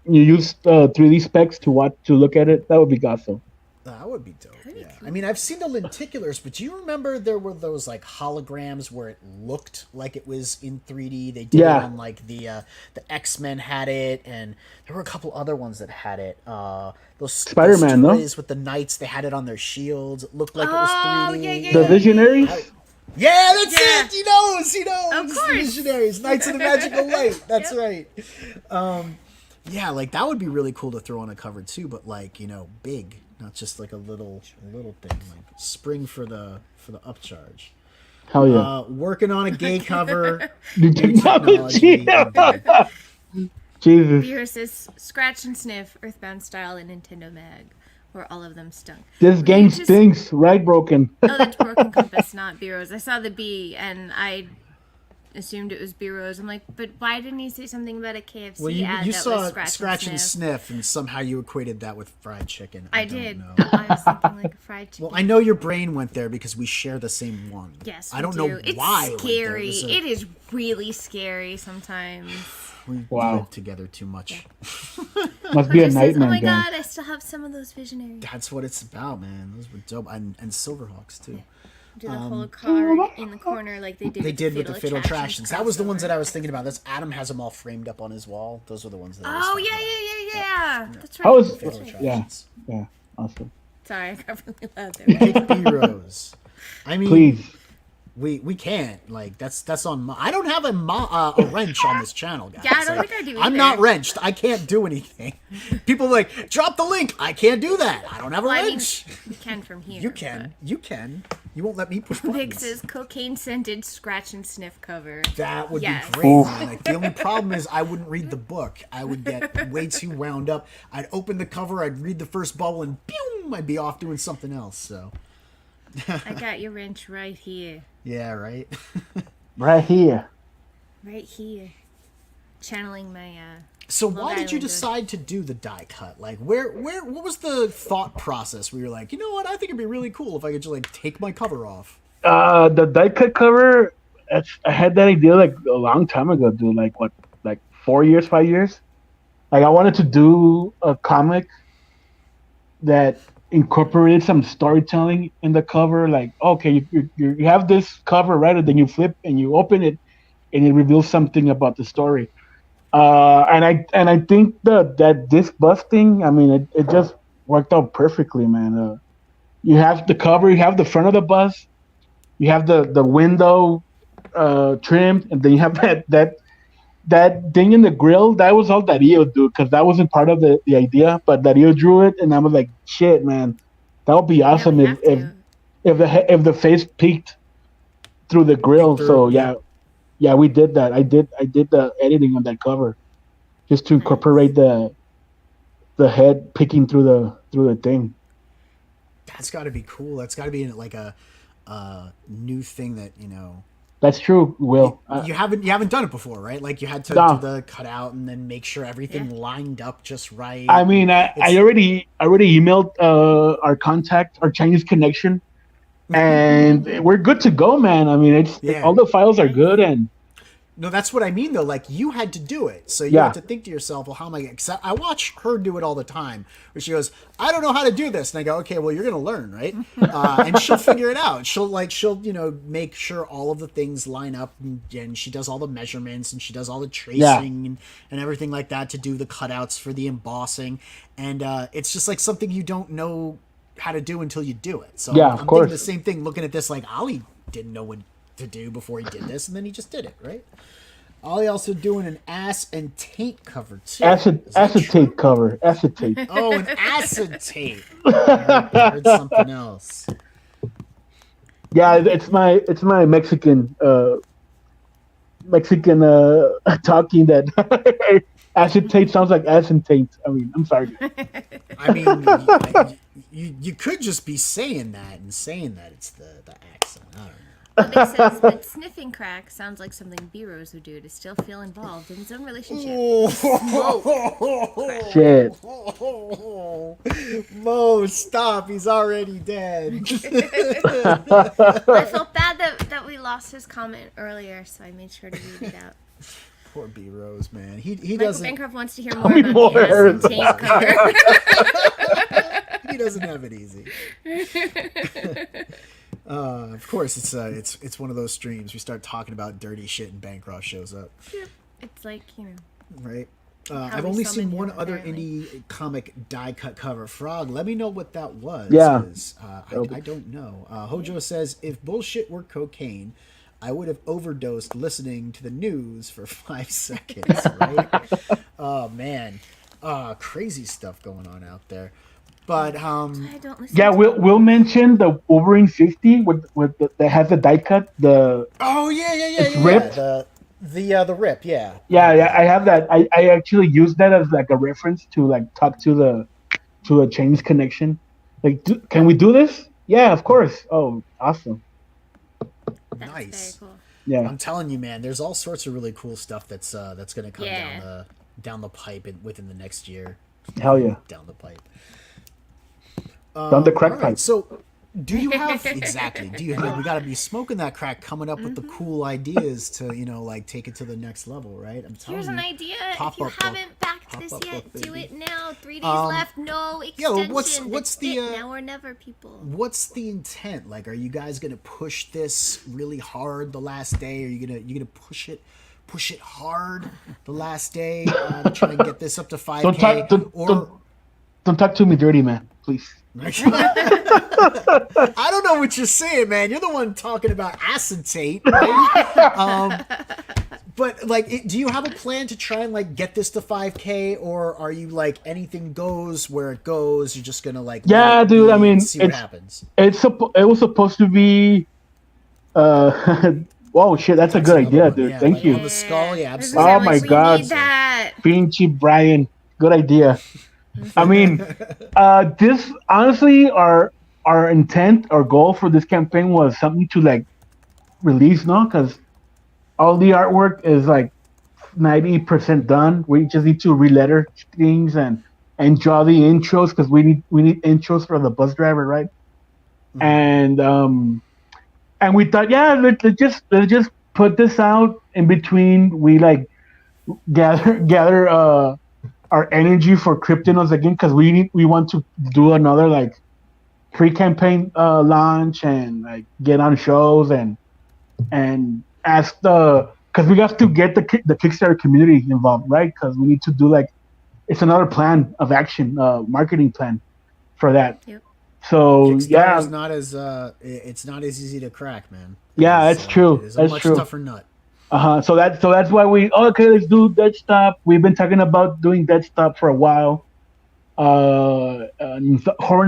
you use 3D specs to look at it. That would be awesome. That would be dope. That'd be Yeah. cool. I mean, I've seen the lenticulars, but do you remember there were those like holograms where it looked like it was in 3D? They did Yeah. it on like the X-Men had it, and there were a couple other ones that had it. Those Spider-Man, no? toys with the knights, they had it on their shields. It looked like it was 3D. yeah. The Visionaries? Yeah, that's Yeah. it. He knows. Of The course. Visionaries, Knights of the Magical Light. That's right. Yeah, like that would be really cool to throw on a cover too, but like big, not just like a little thing. Like spring for the upcharge. Hell yeah. Working on a gay cover. The technology. Jesus. Beer says Scratch and Sniff, Earthbound Style, and Nintendo Mag, where all of them stunk. This game stinks, right, Broken? Oh, that's Broken Compass, not Beeros. I saw the B, and I assumed it was Beeros. I'm like, but why didn't he say something about a KFC Well, ad you that saw was Scratch and Sniff, and somehow you equated that with fried chicken. I did. Know. I was thinking like a fried chicken. Well, I know your brain went there because we share the same one. Yes, I don't know it's why. It's scary. It is really scary sometimes. We live together too much. Must be a nightmare. Oh my god, I still have some of those visionaries. That's what it's about, man. Those were dope. And Silverhawks, too. Yeah. Do the whole card in the corner like they did with the Fatal Attractions. That was the ones that I was thinking about. That's Adam has them all framed up on his wall. Those were the ones that I was yeah. That's right. Yeah. Awesome. Sorry, I got really loud there. Pick B-Rose. I mean, please. We can't, like, that's on I don't have a wrench on this channel, guys. Yeah, I don't think I do either. I'm not wrenched. I can't do anything. People are like, drop the link. I can't do that. I don't have a wrench. I mean, you can from here. You can. You can. You won't let me push buttons. Vic says cocaine scented Scratch and Sniff cover. That would be great. Like, the only problem is I wouldn't read the book. I would get way too wound up. I'd open the cover, I'd read the first bubble, and boom, I'd be off doing something else. So I got your wrench right here. Yeah, right. Right here. Right here. Channeling my So why did you decide to do the die cut? Like, what was the thought process where you're like, you know what, I think it'd be really cool if I could just like take my cover off? The die cut cover, I had that idea like a long time ago, dude. Like 4 years, 5 years. Like I wanted to do a comic that incorporated some storytelling in the cover. Like, okay, you have this cover, right? And then you flip and you open it, and it reveals something about the story. And I think that disc busting, I mean, it just worked out perfectly, man. You have the cover, you have the front of the bus, you have the window trimmed, and then you have that thing in the grill. That was all Dario, dude, because that wasn't part of the idea, but Dario drew it, and I was like, shit, man, that would be awesome if the face peeked through the grill. So yeah, we did that. I did the editing on that cover, just to incorporate the head peeking through the thing. That's got to be cool. That's got to be like a new thing that, you know. That's true, Will. You haven't done it before, right? Like you had to do the cutout and then make sure everything lined up just right. I mean, I already emailed our contact, our Chinese connection, and we're good to go, man. I mean, all the files are good, and no, that's what I mean though. Like you had to do it, so you have to think to yourself, well, how am I? Because I watch her do it all the time, where she goes, "I don't know how to do this," and I go, "Okay, well, you're gonna learn, right?" And she'll figure it out. She'll make sure all of the things line up, and she does all the measurements, and she does all the tracing and everything like that to do the cutouts for the embossing, and it's just like something you don't know how to do until you do it. So I'm thinking the same thing. Looking at this, like Ollie didn't know what to do before he did this, and then he just did it, right? Ollie also doing an ass and tape cover too. Acetate cover. Acetate. Oh, an acetate. I heard something else. Yeah, it's my Mexican talking that acetate sounds like acetate. I mean, I'm sorry. I mean, you could just be saying that it's the accent. I don't know. Well, Nick says, but sniffing crack sounds like something B-Rose would do to still feel involved in his own relationship. Shit. Mo, stop. He's already dead. I felt bad that we lost his comment earlier, so I made sure to read it out. Poor B-Rose, man. He Michael doesn't... Bancroft wants to hear more about the ass and tape cover. He doesn't have it easy. Of course, it's one of those streams. We start talking about dirty shit and Bancroft shows up. Yeah, it's like, you know. Right. I've only seen one other indie comic die cut cover. Frog, let me know what that was. Yeah. I don't know. Hojo says, if bullshit were cocaine, I would have overdosed listening to the news for 5 seconds. Right? Oh, man. Crazy stuff going on out there. But we'll mention the Wolverine 50 with that has the die cut. It's ripped. The rip, yeah. Yeah, yeah, I have that. I actually use that as like a reference to like talk to a Chinese connection. Like, can we do this? Yeah, of course. Oh, awesome. That's very Nice. cool. Yeah, I'm telling you, man. There's all sorts of really cool stuff that's gonna come Yeah. down the pipe within the next year. hell yeah. Down the pipe. Down the All crack right. pipe. So, do you have exactly? Do you? We got to be smoking that crack, coming up with the cool ideas to like take it to the next level, right? I'm telling Here's you. an idea. If Pop you up haven't backed pop this up yet, book, do baby. it now. 3 days left. No Yeah, extension. what's That's the it. Now or never, people. what's the intent? Like, are you guys gonna push this really hard the last day? Are you gonna push it hard the last day to try and get this up to Don't 5K? talk. Don't talk to me dirty, man. Please. I don't know what you're saying, man. You're the one talking about acetate, right? But like, do you have a plan to try and like get this to 5K, or are you like anything goes where it goes? You're just gonna like Yeah, let it dude. be I and mean, see what happens. it was supposed to be. Whoa, shit! That's a That's good another idea, one, dude. yeah. Thank Like you. on the skull, yeah, This is absolutely. Oh how my much we God. need that. Pinchy Brian. Good idea. I mean, this honestly, our intent, our goal for this campaign was something to like release, no? Because all the artwork is like 90% done. We just need to reletter things and draw the intros because we need intros for the bus driver, right? And we thought, yeah, let's just put this out in between. We like gather our energy for Kryptonos again because we want to do another like pre-campaign launch and like get on shows and ask the because we have to get the Kickstarter community involved, right? Because we need to do like it's another plan of action, marketing plan for that. Yep. So Kickstarter's yeah, not as it's not as easy to crack, man. yeah, that's It true. is a That's much true. tougher nut. So that's why okay, let's do Dead Stop. We've been talking about doing Dead Stop for a while. Horror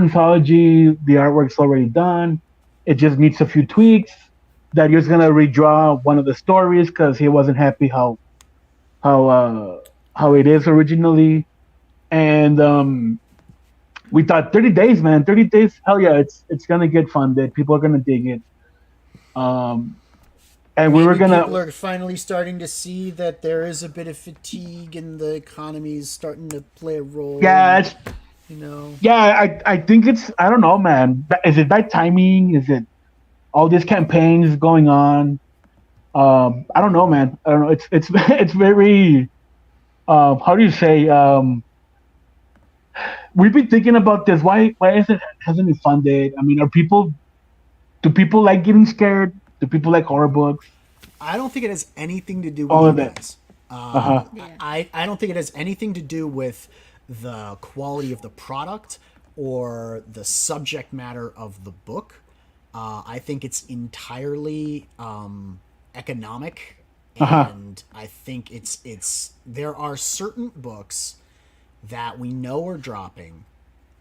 anthology, the artwork's already done. It just needs a few tweaks. That he's gonna redraw one of the stories because he wasn't happy how uh, how it is originally. And we thought 30 days, man, 30 days. Hell yeah, it's gonna get funded. People are gonna dig it. Um, and we were Maybe gonna people are finally starting to see that there is a bit of fatigue and the economy is starting to play a role. yeah, You know, I think it's I don't know, man. Is it bad timing? Is it all these campaigns going on? I don't know, man. I don't know. It's it's very how do you say? We've been thinking about this. Why is it hasn't it funded? I mean, do people like getting scared? Do people like horror books? I don't think it has anything to do with All you of that. guys. Uh huh. Yeah. I don't think it has anything to do with the quality of the product or the subject matter of the book. I think it's entirely economic, Uh huh. and I think it's there are certain books that we know are dropping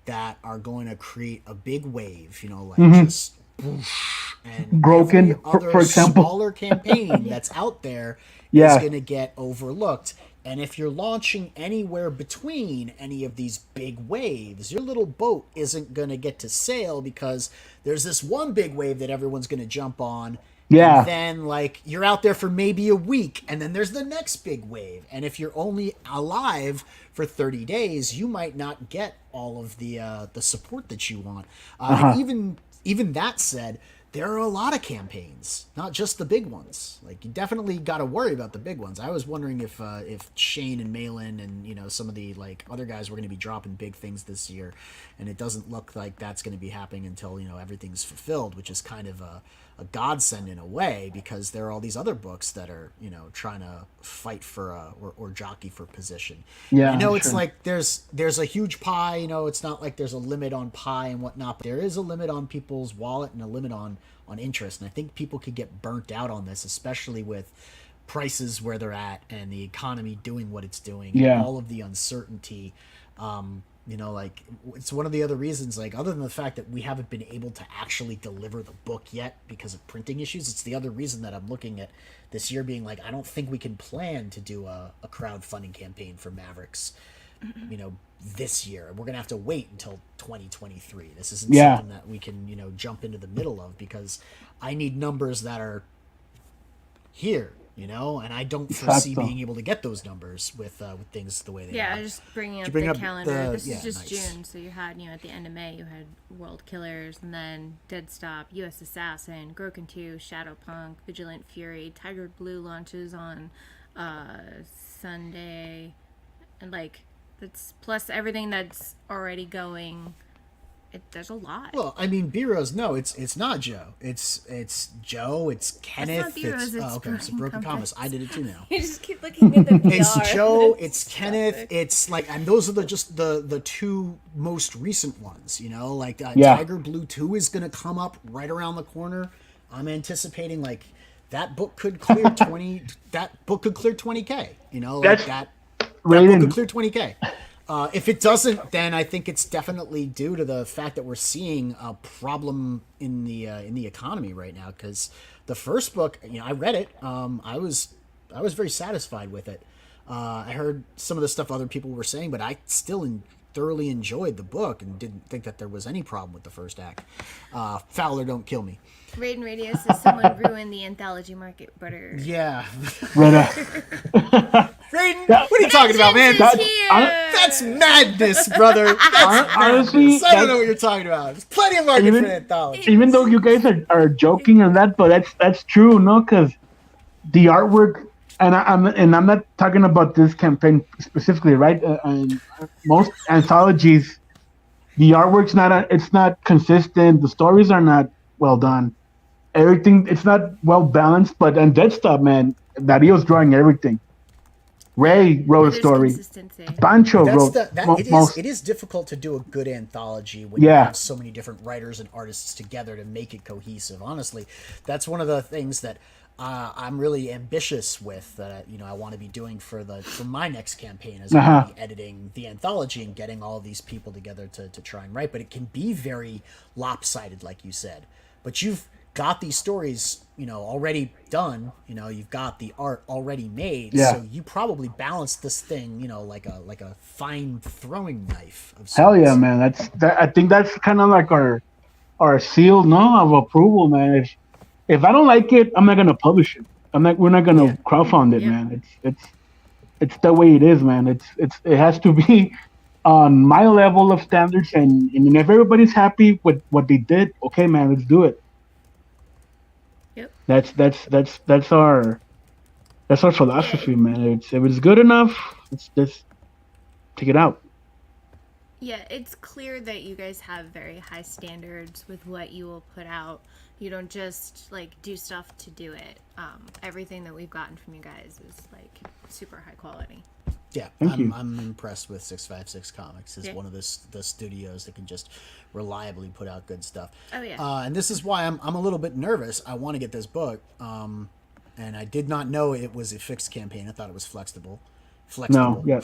that are going to create a big wave, like just whoosh, and every Broken, other for example. smaller campaign that's out there is Yeah. going to get overlooked. And if you're launching anywhere between any of these big waves, your little boat isn't going to get to sail because there's this one big wave that everyone's going to jump on. Yeah. And then, like, you're out there for maybe a week, and then there's the next big wave. And if you're only alive for 30 days, you might not get all of the support that you want. And even that said, there are a lot of campaigns, not just the big ones. Like, you definitely got to worry about the big ones. I was wondering if Shane and Malin and some of the like other guys were going to be dropping big things this year, and it doesn't look like that's going to be happening until everything's fulfilled, which is kind of a godsend in a way because there are all these other books that are trying to fight for or jockey for position. Yeah, I know it's sure. like there's a huge pie. It's not like there's a limit on pie and whatnot, but there is a limit on people's wallet and a limit on interest. And I think people could get burnt out on this, especially with prices where they're at and the economy doing what it's doing and Yeah. all of the uncertainty. like it's one of the other reasons, like other than the fact that we haven't been able to actually deliver the book yet because of printing issues, it's the other reason that I'm looking at this year being like, I don't think we can plan to do a crowdfunding campaign for Mavericks, this year. We're gonna have to wait until 2023. This isn't something that we can jump into the middle of, because I need numbers that are here, and I don't foresee being able to get those numbers with things the way they are. Yeah, just bringing up the calendar. This is just nice. June, so you had, at the end of May, you had World Killers, and then Dead Stop, U.S. Assassin, Groken 2, Shadowpunk, Vigilant Fury, Tiger Blue launches on Sunday, and that's plus everything that's already going. There's a lot. Well, I mean, Bero's, no, it's not Joe. It's Joe. It's Kenneth. It's Broken Compass. I did it too now. You just keep looking at the PR. It's Joe. It's Kenneth. It's and those are the two most recent ones. Tiger Blue 2 is gonna come up right around the corner. I'm anticipating that book could clear 20. That book could clear 20K. That book could clear 20K. If it doesn't, then I think it's definitely due to the fact that we're seeing a problem in the economy right now. Because the first book, I read it. I was very satisfied with it. I heard some of the stuff other people were saying, but I still thoroughly enjoyed the book and didn't think that there was any problem with the first act. Fowler, don't kill me. Raiden Radio says someone ruined the anthology market, butter. Yeah. Right. Raiden, what are you talking about, man? That's madness, brother. That's honestly, madness. I don't know what you're talking about. There's plenty of market for anthology. Even though you guys are joking on that, but that's true, no? Because the artwork, and I'm not talking about this campaign specifically, right? And most anthologies, the artwork's not consistent. The stories are not well done. Everything, it's not well balanced. But and Dead Stop, man, Dario's drawing everything. Ray wrote a story. Pancho wrote it is difficult to do a good anthology when you have so many different writers and artists together to make it cohesive. Honestly, that's one of the things that I'm really ambitious with, that I want to be doing for my next campaign, is be editing the anthology and getting all of these people together to try and write. But it can be very lopsided, like you said. But you've got these stories already done, you've got the art already made, so you probably balance this thing like a fine throwing knife of sorts. Hell yeah, man. I think that's kind of like our seal of approval, man. If I don't like it, I'm not gonna publish it. We're not gonna crowdfund it, man. It's the way it is, man. It has to be on my level of standards, and if everybody's happy with what they did, okay, man, let's do it. Yep. That's our philosophy, man. If it's good enough, let's take it out. Yeah, it's clear that you guys have very high standards with what you will put out. You don't just do stuff to do it. Everything that we've gotten from you guys is super high quality. Yeah, I'm impressed with 656 Comics. It's one of the studios that can just reliably put out good stuff. Oh yeah. And this is why I'm a little bit nervous. I want to get this book, and I did not know it was a fixed campaign. I thought it was flexible. No, yeah.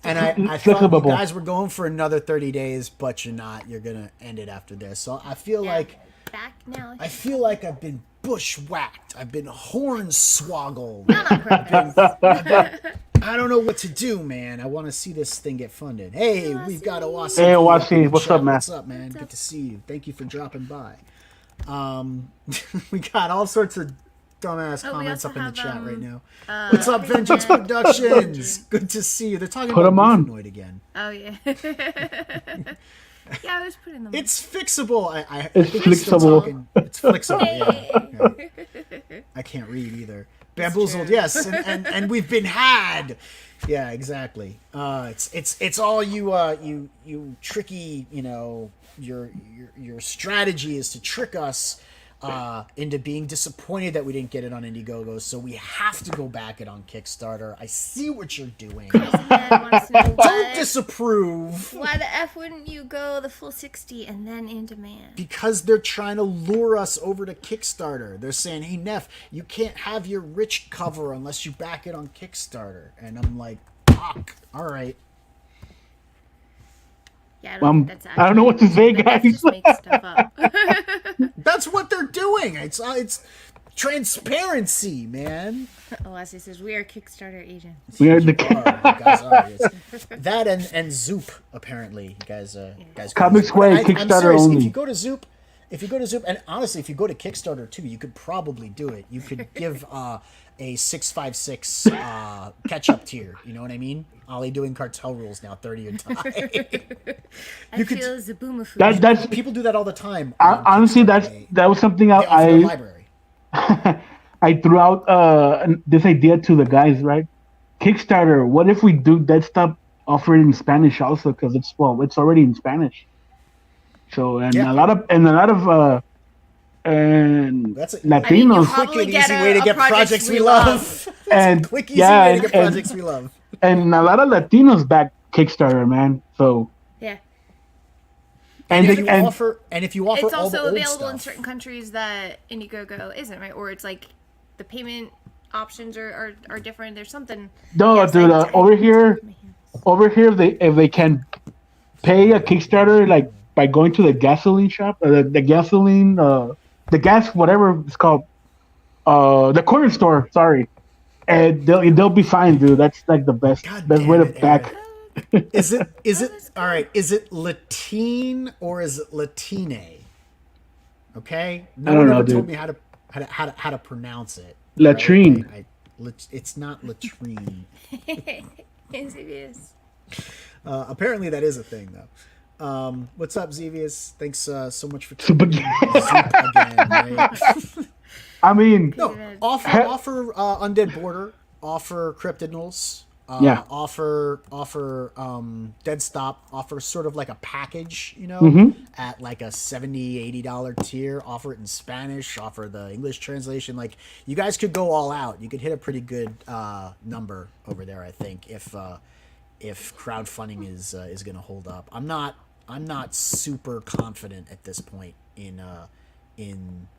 And I thought you guys were going for another 30 days, but you're not. You're gonna end it after this. So I feel back now. I feel like I've been bushwhacked. I've been hornswoggled. Not on purpose. I don't know what to do, man. I want to see this thing get funded. Hey, we've got Owasi. Hey, Owasi. What's up, man? What's up, man? Good to see you. Thank you for dropping by. We got all sorts of dumbass comments up in the chat right now. What's up, Vengeance Productions? Good to see you. They're talking about Goofanoid again. Oh, yeah. Yeah, I was putting them. It's fixable. It's fixable. It's flexible. Yeah. I can't read either. Bamboozled, yes, and we've been had. Yeah, exactly. It's all you tricky. Your strategy is to trick us into being disappointed that we didn't get it on Indiegogo, so we have to go back it on Kickstarter. I see what you're doing. Don't disapprove. Why the F wouldn't you go the full 60 and then in demand? Because they're trying to lure us over to Kickstarter. They're saying, hey, Neff, you can't have your rich cover unless you back it on Kickstarter. And I'm like, fuck, all right. Yeah, I don't think that's I don't know what to say, but guys. just make stuff up. That's what they're doing. It's transparency, man. Alessi says we are Kickstarter agents. We are the You guys are. It's that and Zoop apparently. You guys Comics Way I'm Kickstarter serious. only. If you go to Zoop, and honestly, if you go to Kickstarter too, you could probably do it. You could give a 656 catch-up tier. You know what I mean? Ollie doing cartel rules now, 30 a time. I feel Zaboomafu. That's People do that all the time. honestly, that was something they offer their I library. I threw out this idea to the guys, right? Kickstarter. What if we do that stuff offered in Spanish also? Because it's already in Spanish. So and Yeah. a lot of and That's Latinos probably quick and get easy way to get projects we love. and Quick, easy way to get projects we love. and a lot of Latinos back Kickstarter, man. So Yeah. and if you offer It's all the also old available in stuff, certain countries that Indiegogo isn't, right? Or it's like the payment options are different. There's something. no, Yes, dude, I- over here, if they can pay a Kickstarter like by going to the gasoline shop, the gasoline, the gas, whatever it's called, the corner store. Sorry, and they'll be fine, dude. That's like the best God way damn to it, back. is it that's all right? Is it Latine or is it Latine? Okay, no I don't one know, ever told dude. me how to pronounce it. Latrine. It's not latrine. Yes, it is. Apparently that is a thing though. What's up, Xevious? Thanks so much for Super- Zoop again. Right? I mean, No, offer Undead Border, offer Cryptidnals, Yeah. offer Dead Stop, offer sort of like a package, you know, Mm-hmm. at like a $70-$80 tier, offer it in Spanish, offer the English translation. Like, you guys could go all out. You could hit a pretty good number over there, I think, if crowdfunding is going to hold up. I'm not super confident at this point in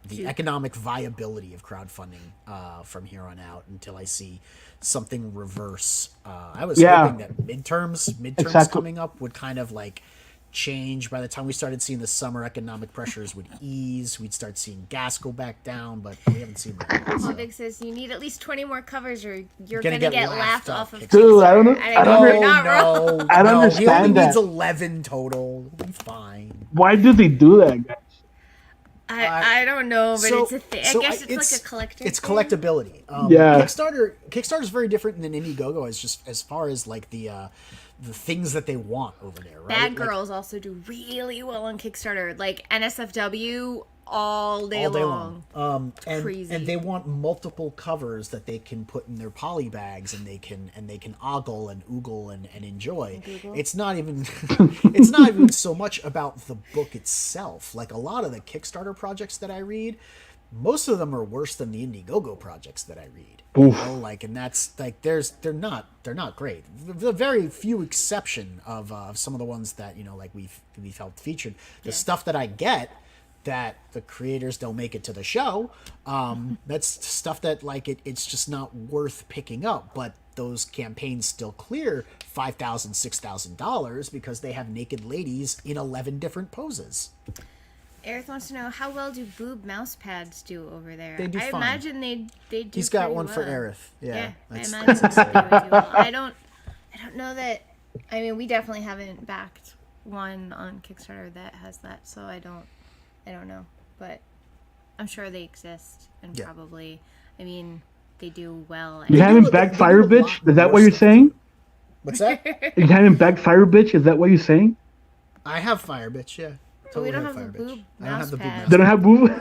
the economic viability of crowdfunding from here on out until I see something reverse. I was hoping that midterms Exactly. coming up would kind of like change. By the time we started seeing the summer economic pressures would ease, we'd start seeing gas go back down, but we haven't seen that yet, so. Vic says you need at least 20 more covers or you're Gonna gonna get get laughed laughed off off of Kickstarter. Dude, I don't know- Kickstarter. I don't know know- you're not wrong. I don't He only understand needs that. 11 total. We'll be fine. Why do they do that, guys? I don't know, but it's a thing. I so guess it's like a collector. It's thing. collectability. Yeah. Kickstarter is very different than Indiegogo as far as like the things that they want over there, right? Bad Like, Girls also do really well on Kickstarter. Like NSFW all day all day long. long. And Crazy. and they want multiple covers that they can put in their poly bags and they can ogle and oogle and enjoy. It's not even so much about the book itself. Like a lot of the Kickstarter projects that I read, most of them are worse than the Indiegogo projects that I read. You know, like, and that's like they're not great. The very few exception of some of the ones that, you know, like we've helped featured. The stuff that I get that the creators don't make it to the show, that's stuff that like it's just not worth picking up. But those campaigns still clear $5,000, $6,000 because they have naked ladies in 11 different poses. Eric wants to know how well do boob mouse pads do over there? They do I fine. imagine they do. He's got pretty one for well. Aerith. Yeah, I that's imagine that's they would do well. I don't know that. I mean, we definitely haven't backed one on Kickstarter that has that, so I don't know, but I'm sure they exist and Yeah. probably. I mean, they do well. You do haven't a- backed they Fire do a lot Bitch? Is that what worse you're stuff. saying? What's that? You haven't backed Fire Bitch? Is that what you're saying? I have Fire Bitch, yeah. Totally we don't have the Fire boob Bitch. I don't mouse have the boob pad. mouse They don't have boob?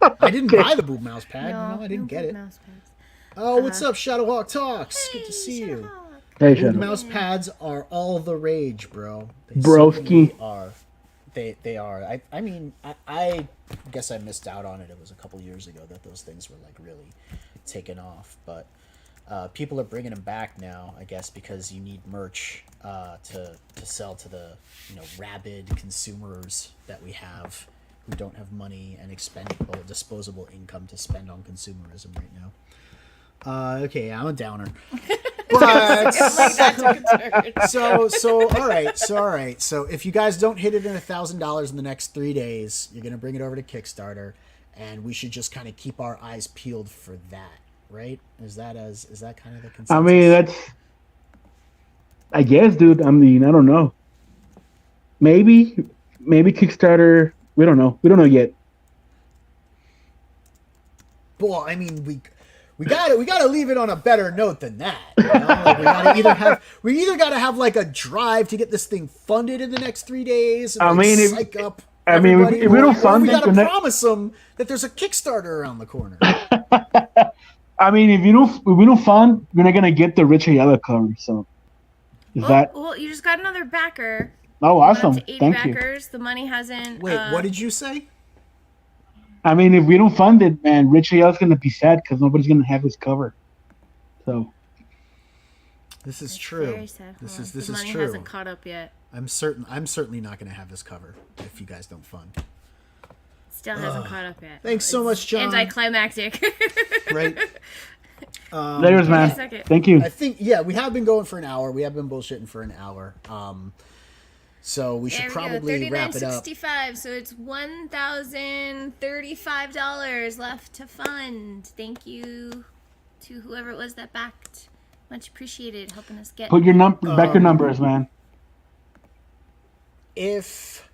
pad. I didn't buy the boob mouse pad. No, I didn't get boob it. mouse pads. Oh, what's up, Shadowhawk Talks? Good to see you. Shadowhawk. Hey, Boob Shadow. mouse pads are all the rage, bro. They Broski. certainly are. They are. I mean, I guess I missed out on it. It was a couple years ago that those things were like really taken off, but people are bringing them back now, I guess, because you need merch to sell to the rabid consumers that we have who don't have money and expendable disposable income to spend on consumerism right now. Okay, I'm a downer. But like that took a turn. so all right. So if you guys don't hit it in $1,000 in the next 3 days, you're gonna bring it over to Kickstarter, and we should just kind of keep our eyes peeled for that, right? Is that kind of the consensus? I mean, I guess, dude. I mean, I don't know. Maybe Kickstarter. We don't know. We don't know yet. Well, I mean, we gotta leave it on a better note than that. You know? Like we either gotta have like a drive to get this thing funded in the next 3 days. And, like, psych up everybody, if we don't fund we it, gotta promise them that there's a Kickstarter around the corner. I mean, if we don't fund, we're not gonna get the Rich Ayala cover. So, well, you just got another backer. Oh, awesome! 80 Thank backers. you. The money hasn't. Wait, what did you say? I mean, if we don't fund it, man, Rich Ayala's gonna be sad because nobody's gonna have his cover. So this is true. Very sad. This is the money true. hasn't caught up yet. I'm certainly not gonna have this cover if you guys don't fund. Still hasn't caught up yet. Thanks so much, John. Anticlimactic. Right. There's man. Thank you. I think we have been going for an hour. We have been bullshitting for an hour. So we should probably wrap it up. $39.65. So it's $1,035 left to fund. Thank you to whoever it was that backed. Much appreciated, helping us get. Put your back your numbers, man. If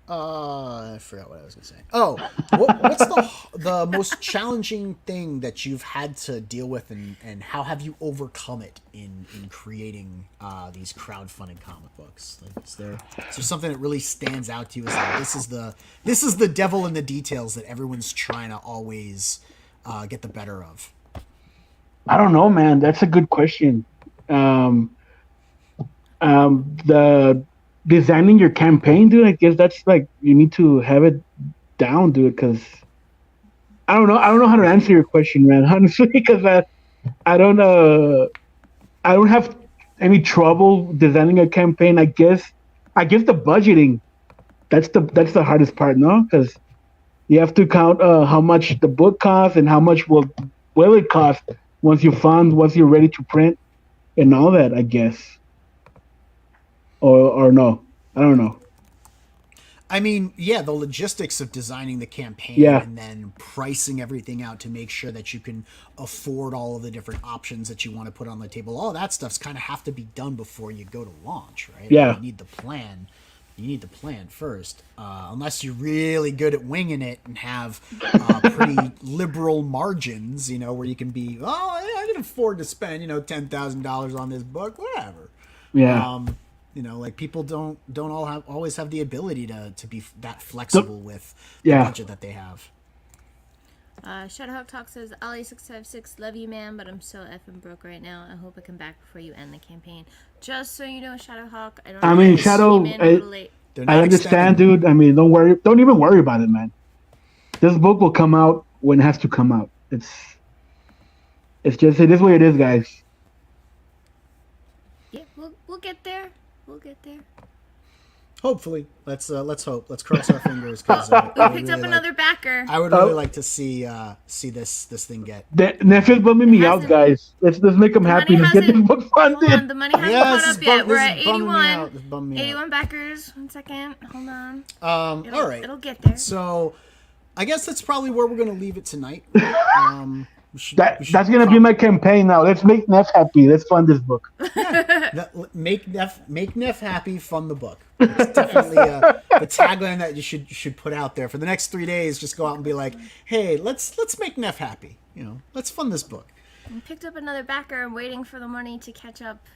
I forgot what I was gonna say. Oh, what's the most challenging thing that you've had to deal with, and how have you overcome it in creating these crowdfunding comic books? Like, is there something that really stands out to you as like this is the devil in the details that everyone's trying to always get the better of? I don't know, man. That's a good question. The designing your campaign, dude, I guess that's like you need to have it down, dude, because I don't know how to answer your question, man, honestly, because I don't have any trouble designing a campaign. I guess the budgeting, that's the hardest part, no? Because you have to count how much the book costs and how much will it cost once you're ready to print and all that, I guess. Or no, I don't know. I mean, yeah, the logistics of designing the campaign and then pricing everything out to make sure that you can afford all of the different options that you want to put on the table. All that stuff's kind of have to be done before you go to launch, right? Yeah. You need the plan. You need the plan first, unless you're really good at winging it and have pretty liberal margins, where you can be, I can afford to spend, $10,000 on this book, whatever. Yeah. Like people don't always have the ability to be that flexible with the budget that they have. Shadowhawk Talk says, Ali656, love you, man, but I'm so effing broke right now. I hope I come back before you end the campaign. Just so you know, Shadowhawk, I mean, Shadow, I understand, dude. I mean, don't even worry about it, man. This book will come out when it has to come out. It is what it is, guys. Yeah, we'll get there. We'll get there. Hopefully, let's hope. Let's cross our fingers. Cause, we picked up another backer. I would really like to see this thing get. Neff is bumming me out, guys. Let's make them happy. Let's get this book funded. Hold on, the money hasn't caught up yet. We're at 81. 81 backers. 1 second. Hold on. All right. It'll get there. So, I guess that's probably where we're gonna leave it tonight. That's gonna be my campaign now. Let's make Neff happy. Let's fund this book. Make Neff happy. Fund the book. It's definitely the tagline that you should put out there for the next 3 days. Just go out and be like, hey, let's make Neff happy. Let's fund this book. I picked up another backer. I'm waiting for the money to catch up.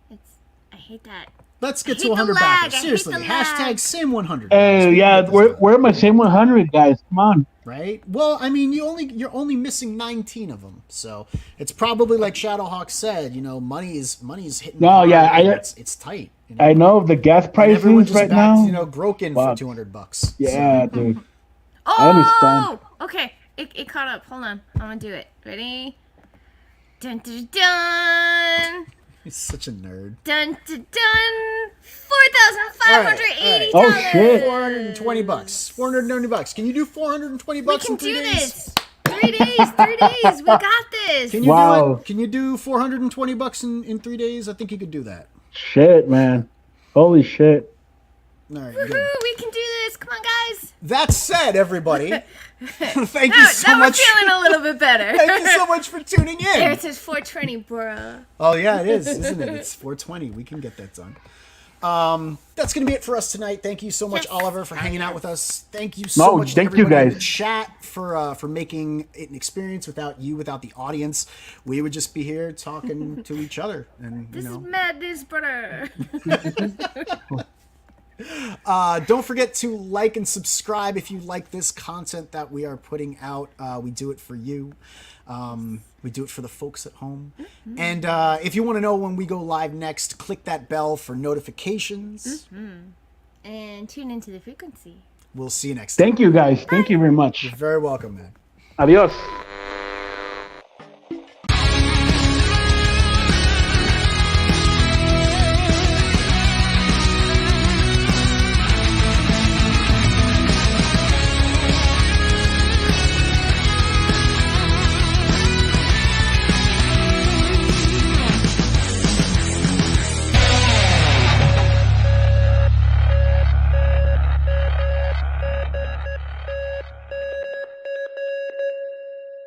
I hate that. Let's get to 100 backers. Seriously, hashtag same 100. Hey, yeah, where are my same 100 guys? Come on. Right? Well, I mean, you're only missing 19 of them, so it's probably like Shadowhawk said. Money's hitting. No, yeah, it's tight. I know the gas prices right now. Broken for $200. Yeah, so. Dude. Oh, I understand. Okay, it caught up. Hold on, I'm gonna do it. Ready? Dun dun dun. He's such a nerd. Dun dun dun. $4,580. Oh shit! $420. $490. Can you do $420? We can do this. 3 3 days. 3 days. We got this. Can you Wow. do it? Can you do $420 in 3 days? I think you could do that. Shit, man. Holy shit. All right, Woohoo, good. we can do this. Come on, guys. That said, everybody, thank you Now, so now much. we're feeling a little bit better. Thank you so much for tuning There in. it says 420, bruh. Oh yeah, it is, isn't it? It's 420. We can get that done. That's gonna be it for us tonight. Thank you so much, Yes. Oliver, for hanging out with us. Thank you so much to thank you, everybody in the guys. chat for making it an experience. Without you, without the audience, we would just be here talking to each other. And This you is know, madness, brother. don't forget to like and subscribe if you like this content that we are putting out. We do it for you. We do it for the folks at home. Mm-hmm. And if you want to know when we go live next, click that bell for notifications. Mm-hmm. And tune into the frequency. We'll see you next time. Thank you, guys. Thank you very much. You're very welcome, man. Adios.